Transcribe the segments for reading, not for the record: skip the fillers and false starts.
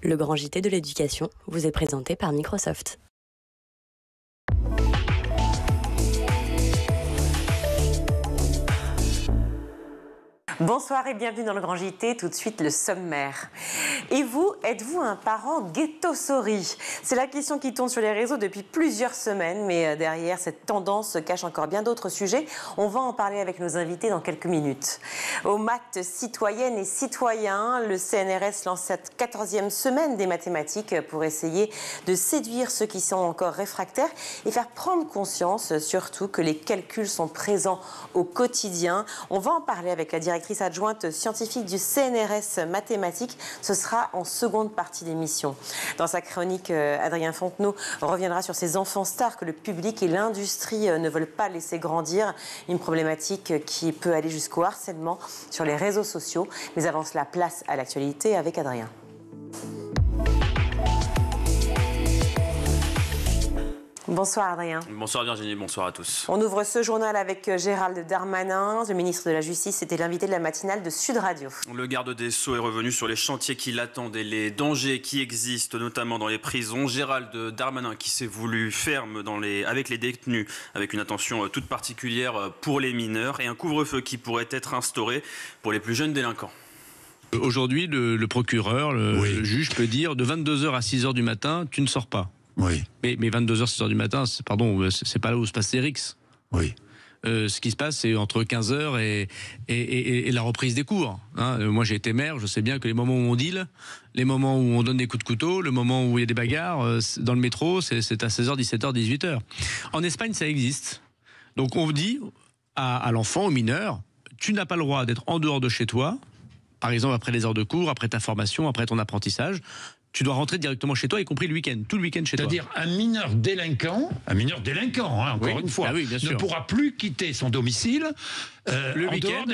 Le grand JT de l'éducation vous est présenté par Microsoft. Bonsoir et bienvenue dans le Grand JT, tout de suite le sommaire. Et vous, êtes-vous un parent ghetto-souris? C'est la question qui tourne sur les réseaux depuis plusieurs semaines, mais derrière cette tendance se cachent encore bien d'autres sujets. On va en parler avec nos invités dans quelques minutes. Aux maths citoyennes et citoyens, le CNRS lance cette 14e semaine des mathématiques pour essayer de séduire ceux qui sont encore réfractaires et faire prendre conscience surtout que les calculs sont présents au quotidien. On va en parler avec la directrice adjointe scientifique du CNRS mathématiques. Ce sera en seconde partie d'émission. Dans sa chronique, Adrien Fontenot reviendra sur ces enfants stars que le public et l'industrie ne veulent pas laisser grandir. Une problématique qui peut aller jusqu'au harcèlement sur les réseaux sociaux. Mais avant cela, place à l'actualité avec Adrien. Bonsoir Adrien. Bonsoir Virginie, bonsoir à tous. On ouvre ce journal avec Gérald Darmanin. Le ministre de la Justice était l'invité de la matinale de Sud Radio. Le garde des Sceaux est revenu sur les chantiers qui l'attendent et les dangers qui existent, notamment dans les prisons. Gérald Darmanin qui s'est voulu ferme avec les détenus, avec une attention toute particulière pour les mineurs et un couvre-feu qui pourrait être instauré pour les plus jeunes délinquants. Aujourd'hui, le procureur, le juge peut dire de 22h à 6h du matin, tu ne sors pas. Oui. Mais 22h, 6h du matin, c'est pas là où se passe Cérix. Oui. Ce qui se passe, c'est entre 15h et la reprise des cours. Moi, j'ai été maire, je sais bien que les moments où on deal, les moments où on donne des coups de couteau, le moment où il y a des bagarres dans le métro, c'est à 16h, 17h, 18h. En Espagne, ça existe. Donc, on dit à l'enfant, au mineur, tu n'as pas le droit d'être en dehors de chez toi, par exemple après les heures de cours, après ta formation, après ton apprentissage. Tu dois rentrer directement chez toi, y compris le week-end, tout le week-end chez toi. C'est-à-dire un mineur délinquant, encore une fois, ne pourra plus quitter son domicile le week-end,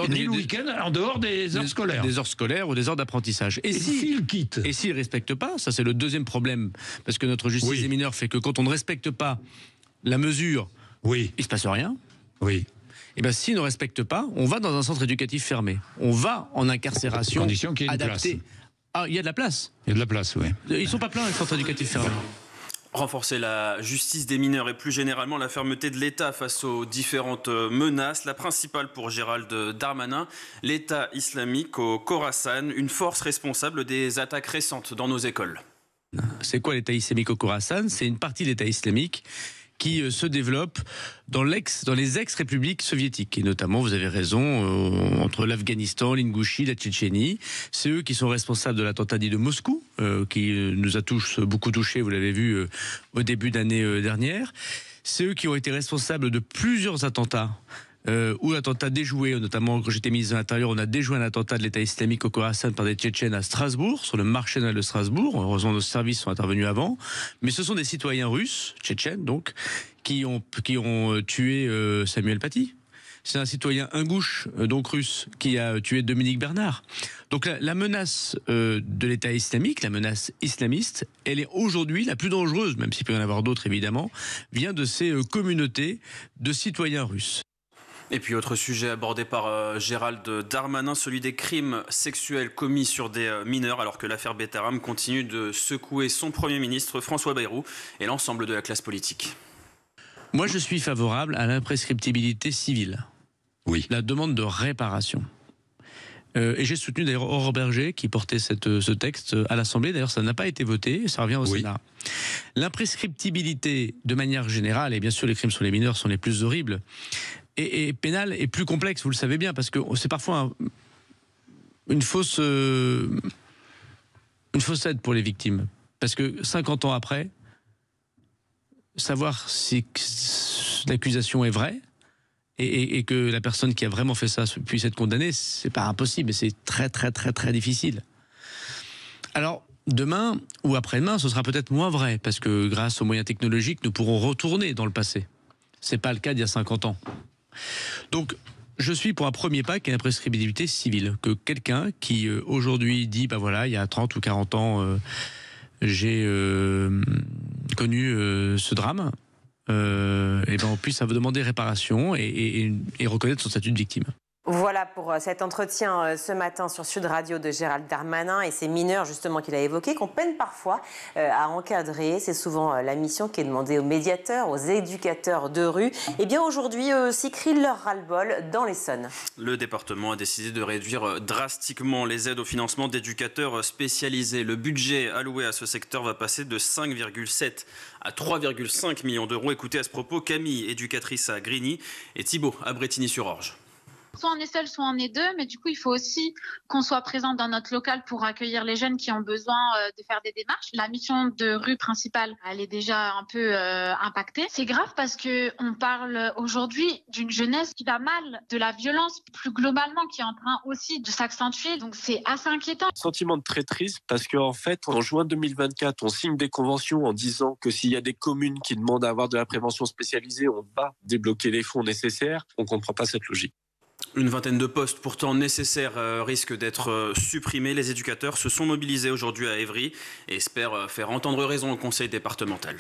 ni le week-end, en dehors des heures scolaires. Des heures scolaires ou des heures d'apprentissage. Et s'il quitte? Et s'il ne respecte pas, ça c'est le deuxième problème, parce que notre justice des mineurs fait que quand on ne respecte pas la mesure, il ne se passe rien. Oui. Et bien, s'il ne respecte pas, on va dans un centre éducatif fermé. On va en incarcération adaptée. Ah, il y a de la place. Il y a de la place, oui. Ils ne sont pas pleins, les centres éducatifs fermés. Renforcer la justice des mineurs et plus généralement la fermeté de l'État face aux différentes menaces. La principale pour Gérald Darmanin, l'État islamique au Khorasan, une force responsable des attaques récentes dans nos écoles. C'est quoi l'État islamique au Khorasan? C'est une partie de l'État islamique qui se développe dans les ex-républiques soviétiques. Et notamment, vous avez raison, entre l'Afghanistan, l'Ingouchie, la Tchétchénie. C'est eux qui sont responsables de l'attentat dit de Moscou, qui nous a beaucoup touchés, vous l'avez vu, au début d'année dernière. C'est eux qui ont été responsables de plusieurs attentats, ou attentats déjoués, notamment quand j'étais ministre de l'Intérieur, on a déjoué un attentat de l'État islamique au Khorasan par des Tchétchènes à Strasbourg, sur le marché national de Strasbourg. Heureusement, nos services sont intervenus avant. Mais ce sont des citoyens russes, tchétchènes donc, qui ont tué Samuel Paty. C'est un citoyen ingouche, donc russe, qui a tué Dominique Bernard. Donc la menace de l'État islamique, la menace islamiste, elle est aujourd'hui la plus dangereuse, même s'il peut y en avoir d'autres évidemment, vient de ces communautés de citoyens russes. Et puis autre sujet abordé par Gérald Darmanin, celui des crimes sexuels commis sur des mineurs, alors que l'affaire Betaram continue de secouer son Premier ministre François Bayrou et l'ensemble de la classe politique. Moi je suis favorable à l'imprescriptibilité civile. Oui. La demande de réparation. Et j'ai soutenu d'ailleurs Aurore Berger qui portait ce texte à l'Assemblée. D'ailleurs, ça n'a pas été voté, ça revient au Sénat. L'imprescriptibilité, de manière générale, et bien sûr les crimes sur les mineurs sont les plus horribles, et pénal est plus complexe, vous le savez bien, parce que c'est parfois une fausse aide pour les victimes. Parce que 50 ans après, savoir si l'accusation est vraie, et que la personne qui a vraiment fait ça puisse être condamnée, c'est pas impossible, mais c'est très très très très difficile. Alors, demain ou après-demain, ce sera peut-être moins vrai, parce que grâce aux moyens technologiques, nous pourrons retourner dans le passé. C'est pas le cas d'il y a 50 ans. Donc, je suis pour un premier pas qui est l'imprescriptibilité civile. Que quelqu'un qui aujourd'hui dit, bah voilà, il y a 30 ou 40 ans, j'ai connu ce drame, et ben on puisse demander réparation et reconnaître son statut de victime. Voilà pour cet entretien ce matin sur Sud Radio de Gérald Darmanin et ces mineurs justement qu'il a évoqués qu'on peine parfois à encadrer. C'est souvent la mission qui est demandée aux médiateurs, aux éducateurs de rue. Et bien aujourd'hui, eux aussi crient leur ras-le-bol dans l'Essonne. Le département a décidé de réduire drastiquement les aides au financement d'éducateurs spécialisés. Le budget alloué à ce secteur va passer de 5,7 à 3,5 millions d'euros. Écoutez à ce propos Camille, éducatrice à Grigny, et Thibaut à Brétigny-sur-Orge. Soit on est seul, soit on est deux, mais du coup, il faut aussi qu'on soit présent dans notre local pour accueillir les jeunes qui ont besoin de faire des démarches. La mission de rue principale, elle est déjà un peu impactée. C'est grave parce que on parle aujourd'hui d'une jeunesse qui va mal, de la violence plus globalement qui est en train aussi de s'accentuer. Donc c'est assez inquiétant. Sentiment de très triste parce qu'en fait, en juin 2024, on signe des conventions en disant que s'il y a des communes qui demandent à avoir de la prévention spécialisée, on va débloquer les fonds nécessaires. On ne comprend pas cette logique. Une vingtaine de postes pourtant nécessaires risquent d'être supprimés. Les éducateurs se sont mobilisés aujourd'hui à Évry et espèrent faire entendre raison au conseil départemental.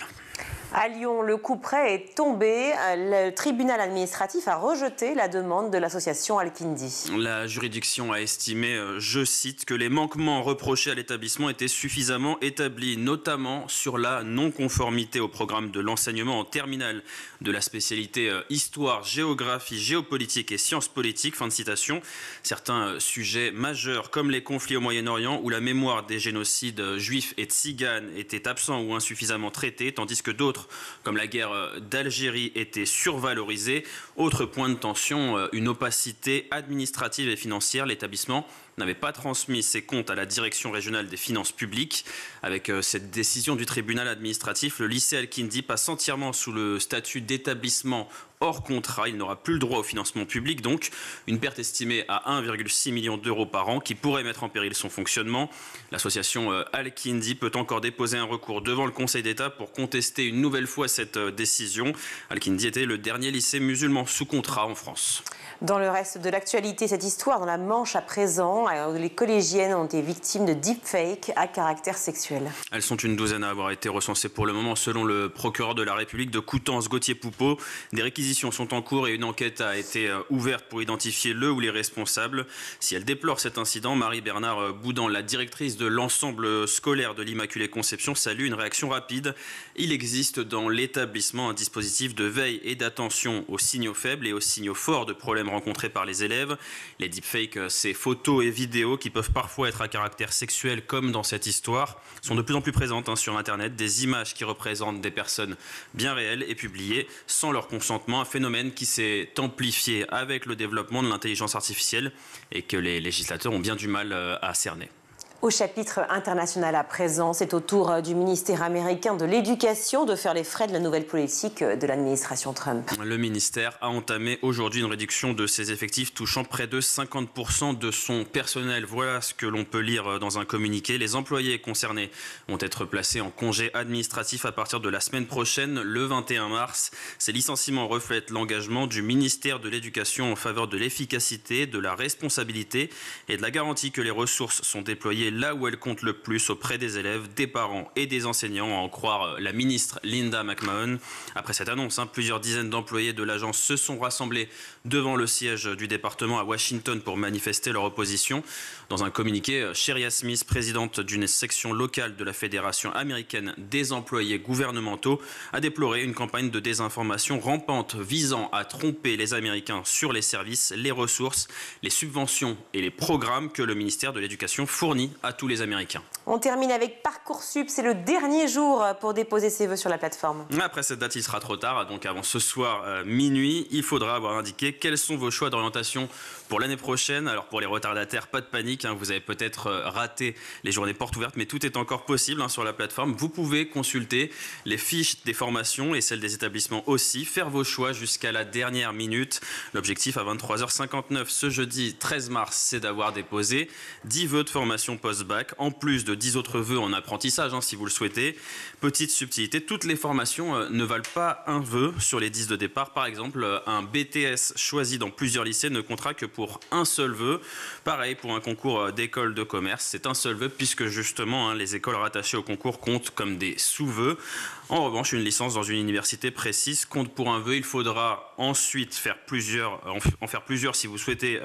À Lyon, le couperet est tombé. Le tribunal administratif a rejeté la demande de l'association Al-Kindi. La juridiction a estimé, je cite, que les manquements reprochés à l'établissement étaient suffisamment établis, notamment sur la non-conformité au programme de l'enseignement en terminale de la spécialité histoire, géographie, géopolitique et sciences politiques. Fin de citation. Certains sujets majeurs comme les conflits au Moyen-Orient ou la mémoire des génocides juifs et tziganes étaient absents ou insuffisamment traités, tandis que d'autres comme la guerre d'Algérie était survalorisée. Autre point de tension, une opacité administrative et financière. L'établissement n'avait pas transmis ses comptes à la direction régionale des finances publiques. Avec cette décision du tribunal administratif, le lycée Al-Kindi passe entièrement sous le statut d'établissement hors contrat. Il n'aura plus le droit au financement public, donc une perte estimée à 1,6 million d'euros par an qui pourrait mettre en péril son fonctionnement. L'association Al-Kindi peut encore déposer un recours devant le Conseil d'État pour contester une nouvelle fois cette décision. Al-Kindi était le dernier lycée musulman sous contrat en France. Dans le reste de l'actualité, cette histoire dans la Manche à présent, les collégiennes ont été victimes de deepfakes à caractère sexuel. Elles sont une douzaine à avoir été recensées pour le moment selon le procureur de la République de Coutances, Gauthier Poupeau. Des réquisitions sont en cours et une enquête a été ouverte pour identifier le ou les responsables. Si elle déplore cet incident, Marie-Bernard Boudan, la directrice de l'ensemble scolaire de l'Immaculée Conception, salue une réaction rapide. Il existe dans l'établissement un dispositif de veille et d'attention aux signaux faibles et aux signaux forts de problèmes rencontrés par les élèves. Les deepfakes, ces photos et vidéos qui peuvent parfois être à caractère sexuel comme dans cette histoire, sont de plus en plus présentes sur Internet. Des images qui représentent des personnes bien réelles et publiées sans leur consentement. Un phénomène qui s'est amplifié avec le développement de l'intelligence artificielle et que les législateurs ont bien du mal à cerner. Au chapitre international à présent, c'est au tour du ministère américain de l'Éducation de faire les frais de la nouvelle politique de l'administration Trump. Le ministère a entamé aujourd'hui une réduction de ses effectifs touchant près de 50% de son personnel. Voilà ce que l'on peut lire dans un communiqué. Les employés concernés vont être placés en congé administratif à partir de la semaine prochaine, le 21 mars. Ces licenciements reflètent l'engagement du ministère de l'Éducation en faveur de l'efficacité, de la responsabilité et de la garantie que les ressources sont déployées là où elle compte le plus auprès des élèves, des parents et des enseignants, à en croire la ministre Linda McMahon. Après cette annonce, plusieurs dizaines d'employés de l'agence se sont rassemblés devant le siège du département à Washington pour manifester leur opposition. Dans un communiqué, Sheria Smith, présidente d'une section locale de la Fédération américaine des employés gouvernementaux, a déploré une campagne de désinformation rampante visant à tromper les Américains sur les services, les ressources, les subventions et les programmes que le ministère de l'Éducation fournit à tous les Américains. On termine avec Parcoursup. C'est le dernier jour pour déposer ses vœux sur la plateforme. Après cette date, il sera trop tard. Donc avant ce soir minuit, il faudra avoir indiqué quels sont vos choix d'orientation pour l'année prochaine. Alors pour les retardataires, pas de panique. Vous avez peut-être raté les journées portes ouvertes, mais tout est encore possible sur la plateforme. Vous pouvez consulter les fiches des formations et celles des établissements aussi. Faire vos choix jusqu'à la dernière minute. L'objectif à 23h59 ce jeudi 13 mars, c'est d'avoir déposé 10 vœux de formation post-bac, en plus de 10 autres vœux en apprentissage, si vous le souhaitez. Petite subtilité, toutes les formations ne valent pas un vœu sur les 10 de départ. Par exemple, un BTS choisi dans plusieurs lycées ne comptera que pour un seul vœu. Pareil pour un concours d'école de commerce, c'est un seul vœu puisque justement les écoles rattachées au concours comptent comme des sous-vœux. En revanche, une licence dans une université précise compte pour un vœu. Il faudra ensuite en faire plusieurs si vous souhaitez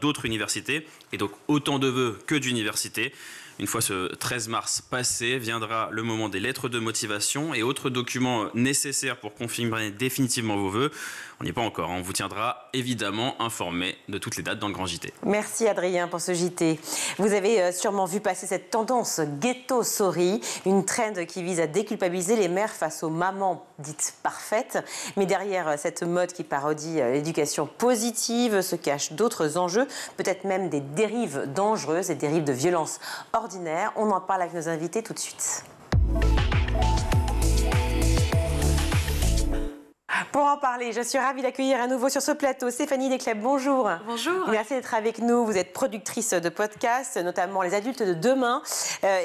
d'autres universités, et donc autant de vœux que d'universités. Une fois ce 13 mars passé, viendra le moment des lettres de motivation et autres documents nécessaires pour confirmer définitivement vos vœux. On n'y est pas encore, on vous tiendra évidemment informé de toutes les dates dans le Grand JT. Merci Adrien pour ce JT. Vous avez sûrement vu passer cette tendance Ghetto Sorry, une trend qui vise à déculpabiliser les mères face aux mamans dites parfaites. Mais derrière cette mode qui parodie l'éducation positive se cachent d'autres enjeux, peut-être même des dérives dangereuses, des dérives de violence ordinaire. On en parle avec nos invités tout de suite. Pour en parler, je suis ravie d'accueillir à nouveau sur ce plateau Stéphanie Desclèpes. Bonjour. Bonjour. Merci d'être avec nous. Vous êtes productrice de podcasts, notamment Les Adultes de Demain,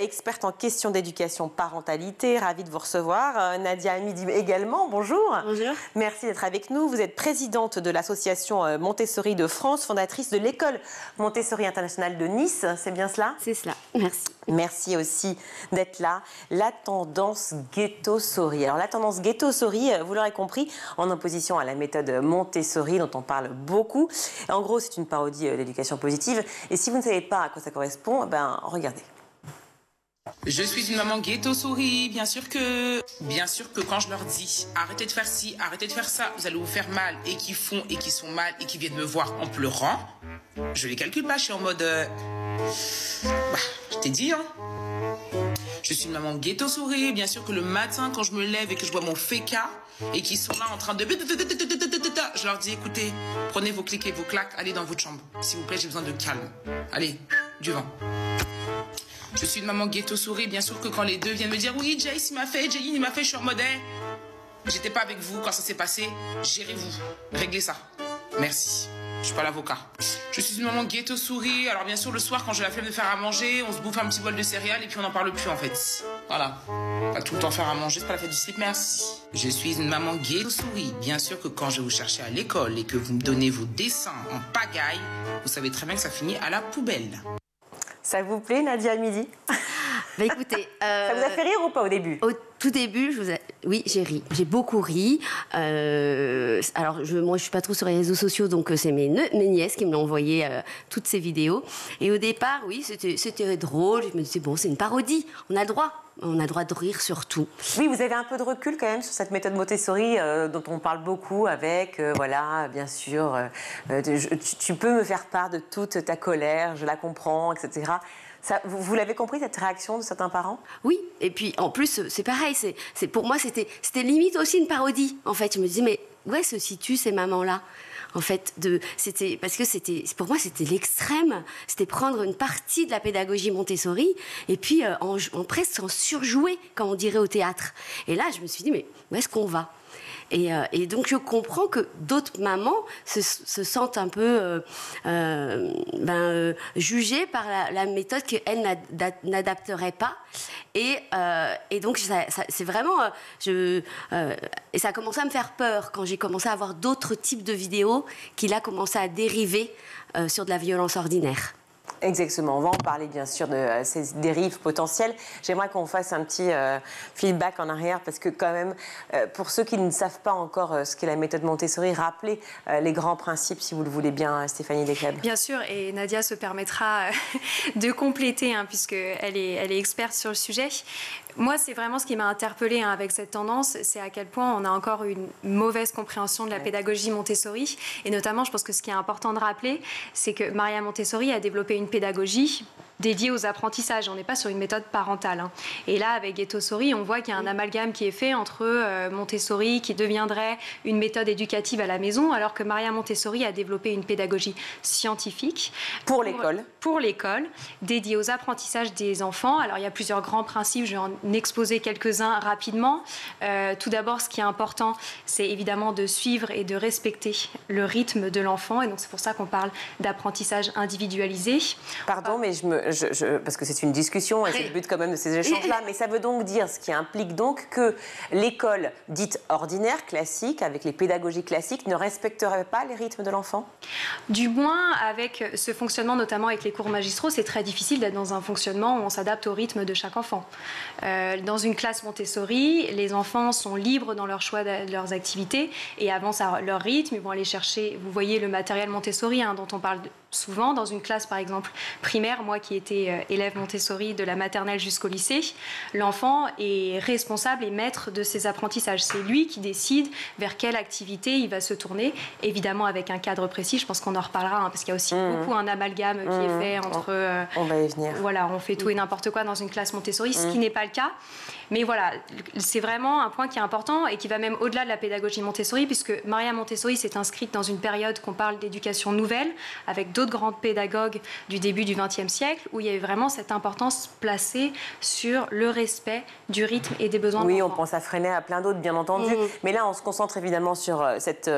experte en questions d'éducation parentalité. Ravie de vous recevoir. Nadia Hamidi également. Bonjour. Bonjour. Merci d'être avec nous. Vous êtes présidente de l'association Montessori de France, fondatrice de l'école Montessori internationale de Nice. C'est bien cela? C'est cela. Merci. Merci aussi d'être là. La tendance Ghetto Sorry. Alors la tendance Ghetto Sorry, vous l'aurez compris, en opposition à la méthode Montessori dont on parle beaucoup. En gros, c'est une parodie de l'éducation positive. Et si vous ne savez pas à quoi ça correspond, ben regardez. Je suis une maman Ghetto Sorry, bien sûr que quand je leur dis arrêtez de faire ci, arrêtez de faire ça, vous allez vous faire mal, et qui font et qui sont mal et qui viennent me voir en pleurant, je les calcule pas, je suis en mode je t'ai dit hein. Je suis une maman Ghetto Sorry, bien sûr que le matin quand je me lève et que je vois mon féca et qu'ils sont là en train de je leur dis écoutez, prenez vos clics et vos claques, allez dans votre chambre, s'il vous plaît, j'ai besoin de calme, allez, du vent. Je suis une maman Ghetto Sorry, bien sûr que quand les deux viennent me dire oui, Jace il m'a fait, Jaylin il m'a fait, je suis en mode j'étais pas avec vous quand ça s'est passé, gérez-vous, réglez ça. Merci. Je suis pas l'avocat. Je suis une maman Ghetto Sorry. Alors bien sûr, le soir, quand j'ai la flemme de faire à manger, on se bouffe un petit bol de céréales et puis on n'en parle plus en fait. Voilà. Pas tout le temps faire à manger, c'est pas la fête du slip, merci. Je suis une maman Ghetto Sorry. Bien sûr que quand je vais vous chercher à l'école et que vous me donnez vos dessins en pagaille, vous savez très bien que ça finit à la poubelle. Ça vous plaît, Nadia Hamidi? Bah écoutez, ça vous a fait rire ou pas au début? Au tout début, oui, j'ai ri. J'ai beaucoup ri. Alors, moi, je suis pas trop sur les réseaux sociaux, donc c'est mes nièces qui me l'ont envoyé toutes ces vidéos. Et au départ, oui, c'était drôle. Je me disais, bon, c'est une parodie. On a le droit. On a le droit de rire sur tout. Oui, vous avez un peu de recul quand même sur cette méthode Montessori dont on parle beaucoup avec, voilà, bien sûr, tu peux me faire part de toute ta colère, je la comprends, etc. Ça, vous l'avez compris, cette réaction de certains parents? Oui, et puis en plus, c'est pareil, pour moi, c'était limite aussi une parodie, en fait. Je me disais, mais où se situent ces mamans-là? En fait, parce que pour moi, c'était l'extrême. C'était prendre une partie de la pédagogie Montessori et puis presque en surjouer, comme on dirait au théâtre. Et là, je me suis dit, mais où est-ce qu'on va? Et donc, je comprends que d'autres mamans se sentent un peu jugées par la méthode qu'elles n'adapteraient pas. Et donc, c'est vraiment... et ça a commencé à me faire peur quand j'ai commencé à voir d'autres types de vidéos qui, là, commençaient à dériver sur de la violence ordinaire. Exactement, on va en parler bien sûr de ces dérives potentielles. J'aimerais qu'on fasse un petit feedback en arrière parce que quand même, pour ceux qui ne savent pas encore ce qu'est la méthode Montessori, rappelez les grands principes si vous le voulez bien, Stéphanie Desclèpes. Bien sûr, et Nadia se permettra de compléter puisqu'elle est experte sur le sujet. Moi, c'est vraiment ce qui m'a interpellée avec cette tendance, c'est à quel point on a encore une mauvaise compréhension de la pédagogie Montessori. Et notamment, je pense que ce qui est important de rappeler, c'est que Maria Montessori a développé une pédagogie dédiée aux apprentissages. On n'est pas sur une méthode parentale. Et là, avec Ghetto Sorry, on voit qu'il y a un amalgame qui est fait entre Montessori, qui deviendrait une méthode éducative à la maison, alors que Maria Montessori a développé une pédagogie scientifique. Pour l'école. Pour l'école, dédiée aux apprentissages des enfants. Alors, il y a plusieurs grands principes. Je vais en exposer quelques-uns rapidement. Tout d'abord, ce qui est important, c'est évidemment de suivre et de respecter le rythme de l'enfant. Et donc, c'est pour ça qu'on parle d'apprentissage individualisé. Pardon, mais parce que c'est une discussion et c'est le but quand même de ces échanges-là, mais ça veut donc dire, ce qui implique donc que l'école dite ordinaire, classique, avec les pédagogies classiques, ne respecterait pas les rythmes de l'enfant? Du moins, avec ce fonctionnement, notamment avec les cours magistraux, c'est très difficile d'être dans un fonctionnement où on s'adapte au rythme de chaque enfant. Dans une classe Montessori, les enfants sont libres dans leur choix de leurs activités et avancent à leur rythme. Ils vont aller chercher, vous voyez le matériel Montessori dont on parle souvent dans une classe par exemple primaire, moi qui étais élève Montessori de la maternelle jusqu'au lycée, l'enfant est responsable et maître de ses apprentissages. C'est lui qui décide vers quelle activité il va se tourner, évidemment avec un cadre précis, je pense qu'on en reparlera, parce qu'il y a aussi beaucoup un amalgame qui est fait entre... on va y venir. Voilà, on fait tout et n'importe quoi dans une classe Montessori, ce qui n'est pas le cas. Mais voilà, c'est vraiment un point qui est important et qui va même au-delà de la pédagogie Montessori, puisque Maria Montessori s'est inscrite dans une période qu'on parle d'éducation nouvelle, avec d'autres grandes pédagogues du début du XXe siècle, où il y avait vraiment cette importance placée sur le respect du rythme et des besoins de l'enfant. Oui, on pense à Freinet, à plein d'autres, bien entendu. Mais là, on se concentre évidemment sur cette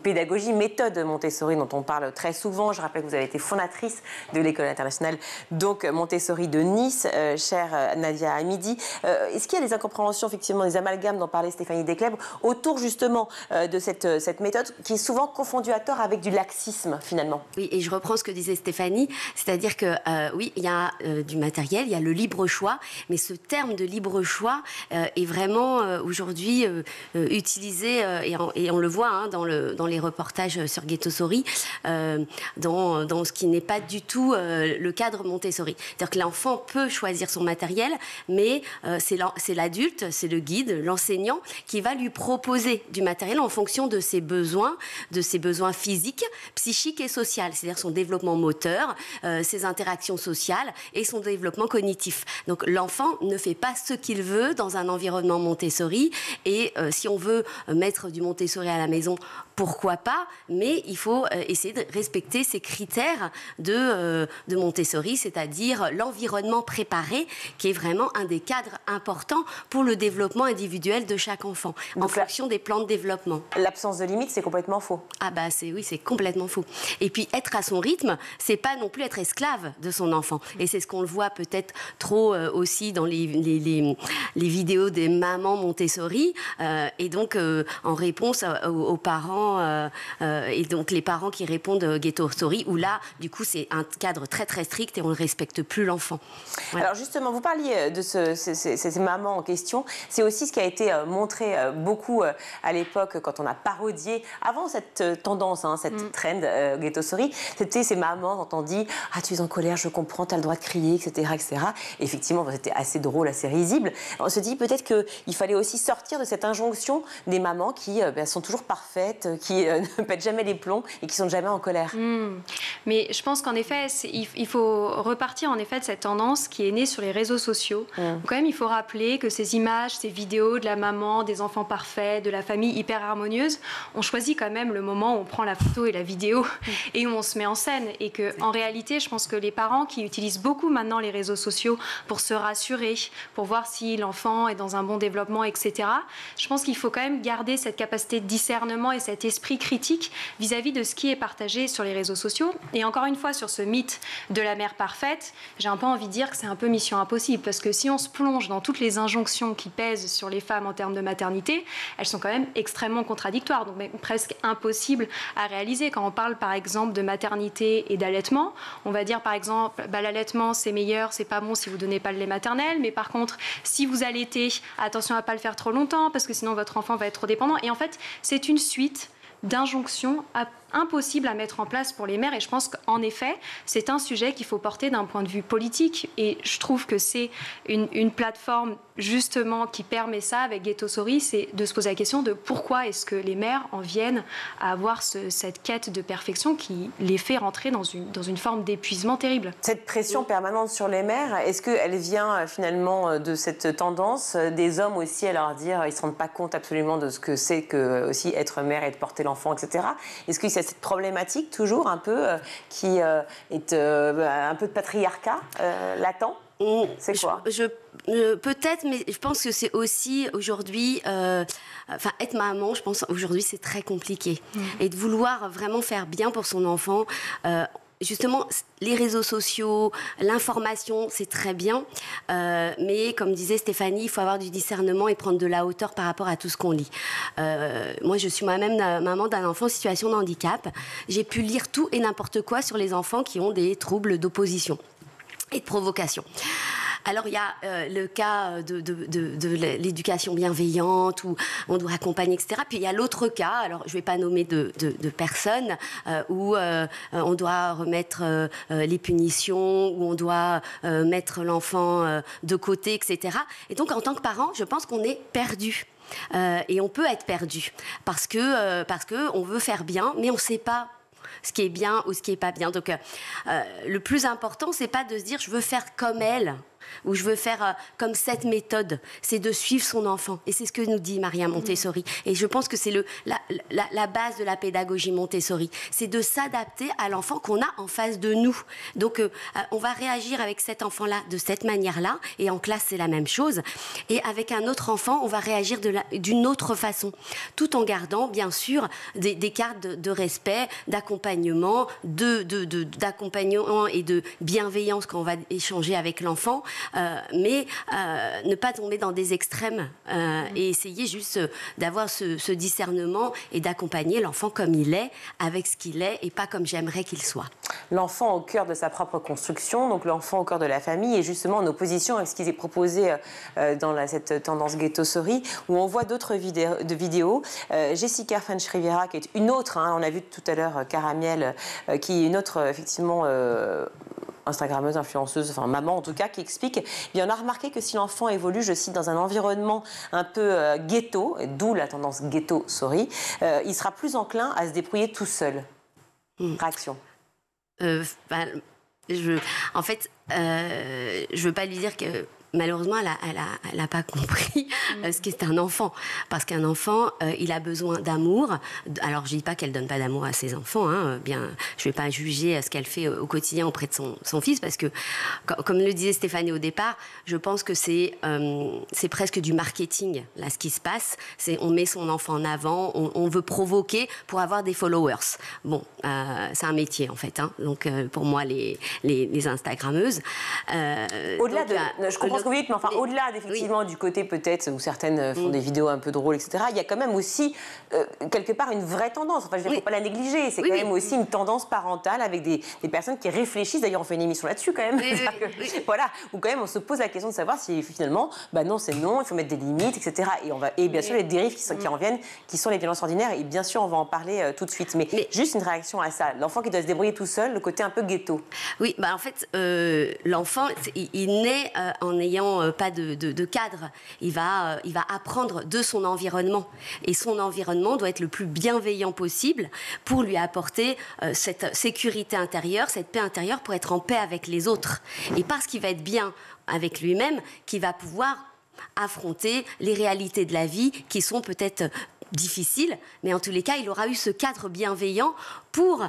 pédagogie, méthode Montessori, dont on parle très souvent. Je rappelle que vous avez été fondatrice de l'école internationale, donc Montessori de Nice, chère Nadia Hamidi. Est-ce qu'il y a des incompréhensions, effectivement, des amalgames dont parlait Stéphanie Declèbre, autour justement de cette méthode qui est souvent confondue à tort avec du laxisme, finalement? Oui, et je reprends ce que disait Stéphanie, c'est-à-dire que oui, il y a du matériel, il y a le libre choix, mais ce terme de libre choix est vraiment aujourd'hui utilisé, et on le voit dans les reportages sur Ghetto-Sori, dans ce qui n'est pas du tout le cadre Montessori. C'est-à-dire que l'enfant peut choisir son matériel, mais c'est l'adulte, c'est le guide, l'enseignant, qui va lui proposer du matériel en fonction de ses besoins physiques, psychiques et sociaux, c'est-à-dire son développement moteur, ses interactions sociales et son développement cognitif. Donc l'enfant ne fait pas ce qu'il veut dans un environnement Montessori, et si on veut mettre du Montessori à la maison, pourquoi pas, mais il faut essayer de respecter ces critères de Montessori, c'est-à-dire l'environnement préparé, qui est vraiment un des cadres importants pour le développement individuel de chaque enfant, en fonction des plans de développement. L'absence de limite, c'est complètement faux. Ah bah oui, c'est complètement faux. Et puis être à son rythme, c'est pas non plus être esclave de son enfant. Et c'est ce qu'on le voit peut-être trop aussi dans les vidéos des mamans Montessori, et donc en réponse aux parents, et donc les parents qui répondent Ghetto-Sori, où là, du coup, c'est un cadre très très strict et on ne respecte plus l'enfant. Voilà. Alors justement, vous parliez de ces mamans en question. C'est aussi ce qui a été montré beaucoup à l'époque quand on a parodié, avant cette tendance, cette trend Ghetto-Sori, c'était ces mamans dont on dit « Ah, tu es en colère, je comprends, tu as le droit de crier, etc. etc. » Effectivement, c'était assez drôle, assez risible. On se dit peut-être qu'il fallait aussi sortir de cette injonction des mamans qui sont toujours parfaites, qui ne pètent jamais les plombs et qui sont jamais en colère. Mais je pense qu'en effet, il faut repartir en effet de cette tendance qui est née sur les réseaux sociaux. Donc, quand même, il faut rappeler que ces images, ces vidéos de la maman, des enfants parfaits, de la famille hyper harmonieuse, on choisit quand même le moment où on prend la photo et la vidéo et où on se met en scène. Et qu'en réalité, je pense que les parents qui utilisent beaucoup maintenant les réseaux sociaux pour se rassurer, pour voir si l'enfant est dans un bon développement, etc., je pense qu'il faut quand même garder cette capacité de discernement et cet esprit critique vis-à-vis de ce qui est partagé sur les réseaux sociaux. Et encore une fois, sur ce mythe de la mère parfaite, j'ai un peu envie de dire que c'est un peu mission impossible, parce que si on se plonge dans toutes les injonctions qui pèsent sur les femmes en termes de maternité, elles sont quand même extrêmement contradictoires, donc même presque impossibles à réaliser. Quand on parle par exemple de maternité et d'allaitement, on va dire par exemple l'allaitement c'est meilleur, c'est pas bon si vous donnez pas le lait maternel, mais par contre si vous allaitez, attention à pas le faire trop longtemps parce que sinon votre enfant va être trop dépendant. Et en fait c'est une suite d'injonctions impossible à mettre en place pour les mères, et je pense qu'en effet c'est un sujet qu'il faut porter d'un point de vue politique, et je trouve que c'est une plateforme justement qui permet ça avec Ghetto-Sori, c'est de se poser la question de pourquoi est-ce que les mères en viennent à avoir cette quête de perfection qui les fait rentrer dans une forme d'épuisement terrible. Cette pression permanente sur les mères, est-ce qu'elle vient finalement de cette tendance des hommes aussi à leur dire ils ne se rendent pas compte absolument de ce que c'est que aussi être mère et de porter l'enfant, etc. Est-ce qu'il y a cette problématique toujours un peu qui est un peu de patriarcat latent? C'est quoi? Peut-être, mais je pense que c'est aussi aujourd'hui, être maman, je pense aujourd'hui c'est très compliqué. Et de vouloir vraiment faire bien pour son enfant, justement, les réseaux sociaux, l'information, c'est très bien. Mais comme disait Stéphanie, il faut avoir du discernement et prendre de la hauteur par rapport à tout ce qu'on lit. Moi, je suis moi-même maman d'un enfant en situation de handicap. J'ai pu lire tout et n'importe quoi sur les enfants qui ont des troubles d'opposition et de provocation. Alors, il y a le cas de l'éducation bienveillante où on doit accompagner, etc. Puis, il y a l'autre cas, alors je ne vais pas nommer de personnes, où on doit remettre les punitions, où on doit mettre l'enfant de côté, etc. Et donc, en tant que parent, je pense qu'on est perdu. Et on peut être perdu parce que on veut faire bien, mais on ne sait pas ce qui est bien ou ce qui n'est pas bien. Donc, le plus important, c'est pas de se dire « je veux faire comme elle ». Ou je veux faire comme cette méthode, c'est de suivre son enfant. Et c'est ce que nous dit Maria Montessori. Et je pense que c'est la base de la pédagogie Montessori. C'est de s'adapter à l'enfant qu'on a en face de nous. Donc, on va réagir avec cet enfant-là de cette manière-là. Et en classe, c'est la même chose. Et avec un autre enfant, on va réagir d'une autre façon. Tout en gardant, bien sûr, des cartes de respect, d'accompagnement, d'accompagnement et de bienveillance quand on va échanger avec l'enfant. Mais ne pas tomber dans des extrêmes et essayer juste d'avoir ce discernement et d'accompagner l'enfant comme il est, avec ce qu'il est et pas comme j'aimerais qu'il soit. L'enfant au cœur de sa propre construction, donc l'enfant au cœur de la famille, est justement en opposition avec ce qui est proposé dans cette tendance Ghetto-Story, où on voit d'autres vidéos. Jessica French-Riviera, qui est une autre, on a vu tout à l'heure Caramiel, qui est une autre, effectivement... Instagrammeuse, influenceuse, enfin maman en tout cas, qui explique, on a remarqué que si l'enfant évolue, je cite, dans un environnement un peu ghetto, d'où la tendance Ghetto-Story, il sera plus enclin à se débrouiller tout seul. Réaction. En fait, je veux pas lui dire que malheureusement, elle n'a pas compris ce qu'est un enfant. Parce qu'un enfant, il a besoin d'amour. Alors, je ne dis pas qu'elle ne donne pas d'amour à ses enfants. Je ne vais pas juger ce qu'elle fait au quotidien auprès de son fils. Parce que, comme le disait Stéphanie au départ, je pense que c'est presque du marketing, là, ce qui se passe. On met son enfant en avant, on veut provoquer pour avoir des followers. Bon, c'est un métier, en fait. Donc, pour moi, les Instagrammeuses... Au-delà je comprends ce que vous dites, mais enfin, au-delà effectivement du côté peut-être où certaines font des vidéos un peu drôles, etc., il y a quand même aussi, quelque part, une vraie tendance. Enfin, je ne veux pas la négliger. C'est quand même aussi une tendance parentale avec des personnes qui réfléchissent. D'ailleurs, on fait une émission là-dessus quand même. Voilà, où quand même on se pose la question de savoir si finalement, non, c'est non, il faut mettre des limites, etc. Et bien sûr, les dérives qui en viennent, qui sont les violences ordinaires. Et bien sûr, on va en parler tout de suite. Mais juste une réaction à ça. L'enfant qui doit se débrouiller tout seul, le côté un peu ghetto. Oui, en fait, l'enfant, il naît en n'ayant pas de cadre. Il va apprendre de son environnement. Et son environnement doit être le plus bienveillant possible pour lui apporter cette sécurité intérieure, cette paix intérieure pour être en paix avec les autres. Et parce qu'il va être bien avec lui-même, qu'il va pouvoir affronter les réalités de la vie qui sont peut-être difficiles, mais en tous les cas, il aura eu ce cadre bienveillant pour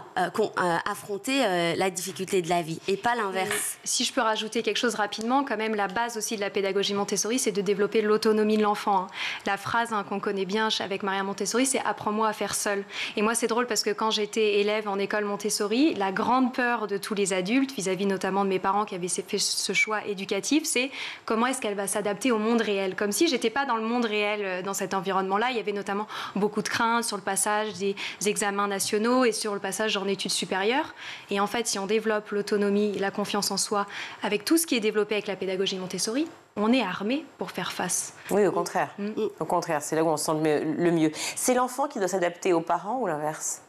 affronter la difficulté de la vie et pas l'inverse. Si je peux rajouter quelque chose rapidement, quand même la base aussi de la pédagogie Montessori, c'est de développer l'autonomie de l'enfant. La phrase qu'on connaît bien avec Maria Montessori, c'est « apprends-moi à faire seul ». Et moi, c'est drôle parce que quand j'étais élève en école Montessori, la grande peur de tous les adultes, vis-à-vis notamment de mes parents qui avaient fait ce choix éducatif, c'est comment est-ce qu'elle va s'adapter au monde réel. Comme si j'étais pas dans le monde réel dans cet environnement-là. Il y avait notamment beaucoup de craintes sur le passage des examens nationaux et sur le passage en études supérieures. Et en fait, si on développe l'autonomie, la confiance en soi, avec tout ce qui est développé avec la pédagogie Montessori, on est armé pour faire face. Oui, au contraire. Au contraire, c'est là où on se sent le mieux. C'est l'enfant qui doit s'adapter aux parents ou l'inverse?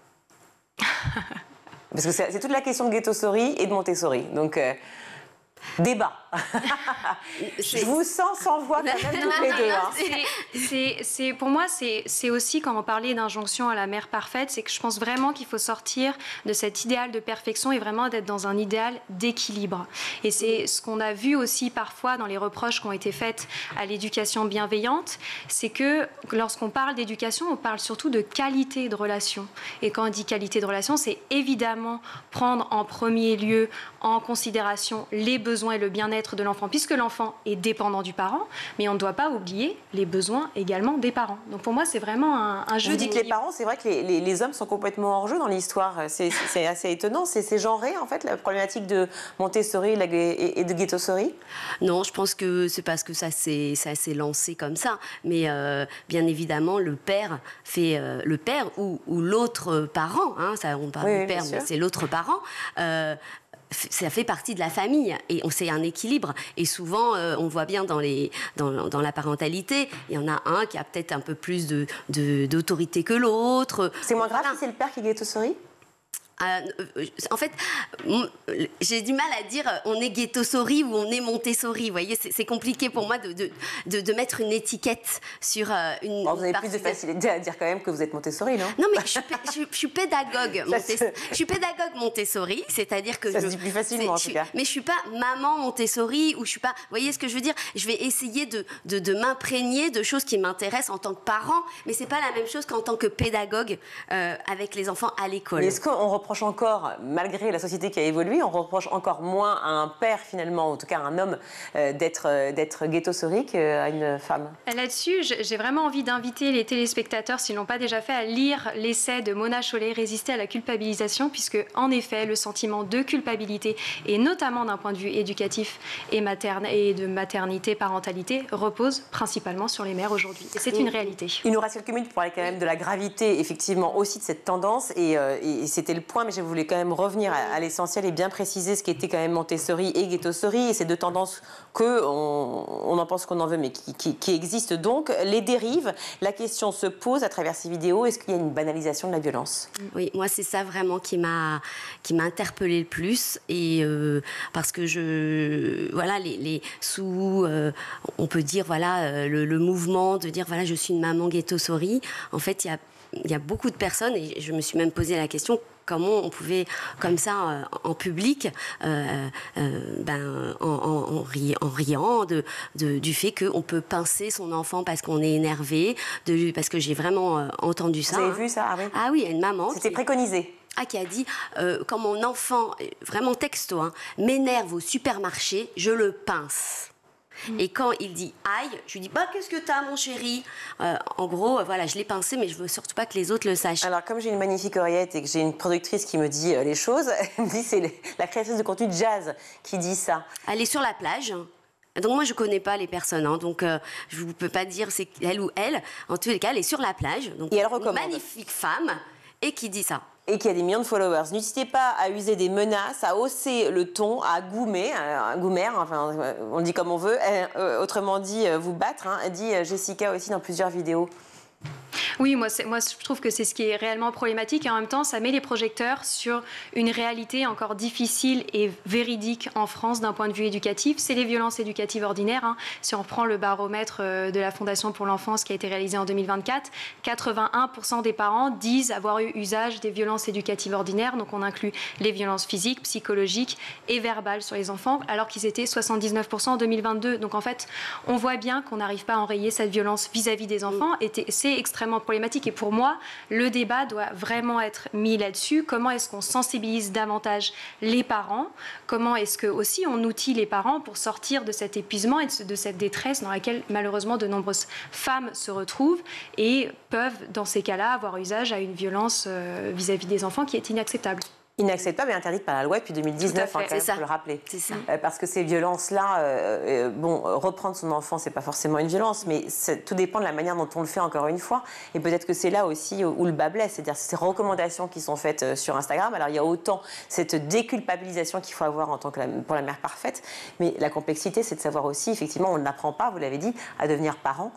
Parce que c'est toute la question de Ghetto-Story et de Montessori. Donc... débat. Je vous sens sans voix quand même toutes les deux. Pour moi, c'est aussi quand on parlait d'injonction à la mère parfaite, c'est que je pense vraiment qu'il faut sortir de cet idéal de perfection et vraiment d'être dans un idéal d'équilibre. Et c'est ce qu'on a vu aussi parfois dans les reproches qui ont été faits à l'éducation bienveillante, c'est que lorsqu'on parle d'éducation, on parle surtout de qualité de relation. Et quand on dit qualité de relation, c'est évidemment prendre en premier lieu en considération les besoins et le bien-être bien-être de l'enfant, puisque l'enfant est dépendant du parent, mais on ne doit pas oublier les besoins également des parents. Donc pour moi, c'est vraiment un jeu. Vous dites les parents, c'est vrai que les hommes sont complètement hors jeu dans l'histoire. C'est assez étonnant. C'est genré, en fait, la problématique de Montessori et de Guettosori? Non, je pense que c'est parce que ça s'est lancé comme ça. Mais bien évidemment, le père ou l'autre parent, hein, on parle du père, mais c'est l'autre parent, ça fait partie de la famille et c'est un équilibre. Et souvent, on voit bien dans la parentalité, il y en a un qui a peut-être un peu plus d'autorité que l'autre. C'est moins grave si c'est le père qui est Guettosori? En fait, j'ai du mal à dire on est Guettosori ou on est Montessori. Vous voyez, c'est compliqué pour moi de mettre une étiquette sur une. Bon, vous avez plus de facilité à dire quand même que vous êtes Montessori, non? Non, mais je suis pédagogue. Je suis pédagogue Montessori, c'est-à-dire que ça se dit plus facilement en tout cas. Mais je suis pas maman Montessori ou je suis pas. Vous voyez ce que je veux dire? Je vais essayer de m'imprégner de choses qui m'intéressent en tant que parent, mais c'est pas la même chose qu'en tant que pédagogue avec les enfants à l'école. Est-ce qu'on reproche encore, malgré la société qui a évolué, on reproche encore moins à un père finalement, en tout cas à un homme, d'être Guettosori qu'à une femme? Là-dessus, j'ai vraiment envie d'inviter les téléspectateurs, s'ils ne l'ont pas déjà fait, à lire l'essai de Mona Chollet, Résister à la culpabilisation, puisque en effet, le sentiment de culpabilité, et notamment d'un point de vue éducatif et de maternité, parentalité, repose principalement sur les mères aujourd'hui. Et c'est une réalité. Il nous reste quelques minutes pour parler quand même de la gravité, effectivement, aussi de cette tendance, et c'était le point, mais je voulais quand même revenir à l'essentiel et bien préciser ce qu'était quand même Montessori et Guettosori et ces deux tendances on en pense qu'on en veut, mais qui existent donc. Les dérives, la question se pose à travers ces vidéos, est-ce qu'il y a une banalisation de la violence? Oui, moi c'est ça vraiment qui m'a interpellée le plus, et parce que on peut dire le mouvement de dire je suis une maman Guettosori. En fait, il y a beaucoup de personnes, et je me suis même posé la question, comment on pouvait, comme ça, en public, en riant du fait qu'on peut pincer son enfant parce qu'on est énervé, parce que j'ai vraiment entendu ça. Vous avez vu ça? Ah oui. Ah oui, il y a une maman. C'était préconisé. Qui a dit, quand mon enfant, vraiment texto, m'énerve au supermarché, je le pince. Et quand il dit aïe, je lui dis qu'est-ce que t'as mon chéri? En gros, je l'ai pincé, mais je veux surtout pas que les autres le sachent. Alors comme j'ai une magnifique oreillette et que j'ai une productrice qui me dit les choses, elle me dit c'est la créatrice de contenu Jazz qui dit ça. Elle est sur la plage. Donc moi je connais pas les personnes, donc je ne peux pas dire c'est elle ou elle. En tous les cas, elle est sur la plage. Donc, et elle recommande. Une magnifique femme et qui dit ça. Et qui a des millions de followers. N'hésitez pas à user des menaces, à hausser le ton, à goumer, enfin on dit comme on veut, autrement dit vous battre, dit Jessica aussi dans plusieurs vidéos. Oui, moi je trouve que c'est ce qui est réellement problématique, et en même temps ça met les projecteurs sur une réalité encore difficile et véridique en France d'un point de vue éducatif. C'est les violences éducatives ordinaires. Si on reprend le baromètre de la Fondation pour l'enfance qui a été réalisé en 2024, 81% des parents disent avoir eu usage des violences éducatives ordinaires, donc on inclut les violences physiques, psychologiques et verbales sur les enfants, alors qu'ils étaient 79% en 2022. Donc en fait, on voit bien qu'on n'arrive pas à enrayer cette violence vis-à-vis des enfants, et c'est extrêmement problématique. Et pour moi, le débat doit vraiment être mis là-dessus. Comment est-ce qu'on sensibilise davantage les parents? Comment est-ce que aussi on outille les parents pour sortir de cet épuisement et de cette détresse dans laquelle malheureusement de nombreuses femmes se retrouvent et peuvent dans ces cas-là avoir usage à une violence vis-à-vis des enfants qui est inacceptable. Inacceptable et interdite par la loi depuis 2019, quand même, il faut le rappeler. C'est ça. Parce que ces violences-là, reprendre son enfant, c'est pas forcément une violence, mais tout dépend de la manière dont on le fait, encore une fois. Et peut-être que c'est là aussi où le bas blesse, c'est-à-dire ces recommandations qui sont faites sur Instagram. Alors il y a autant cette déculpabilisation qu'il faut avoir pour la mère parfaite, mais la complexité, c'est de savoir aussi, effectivement, on n'apprend pas, vous l'avez dit, à devenir parent.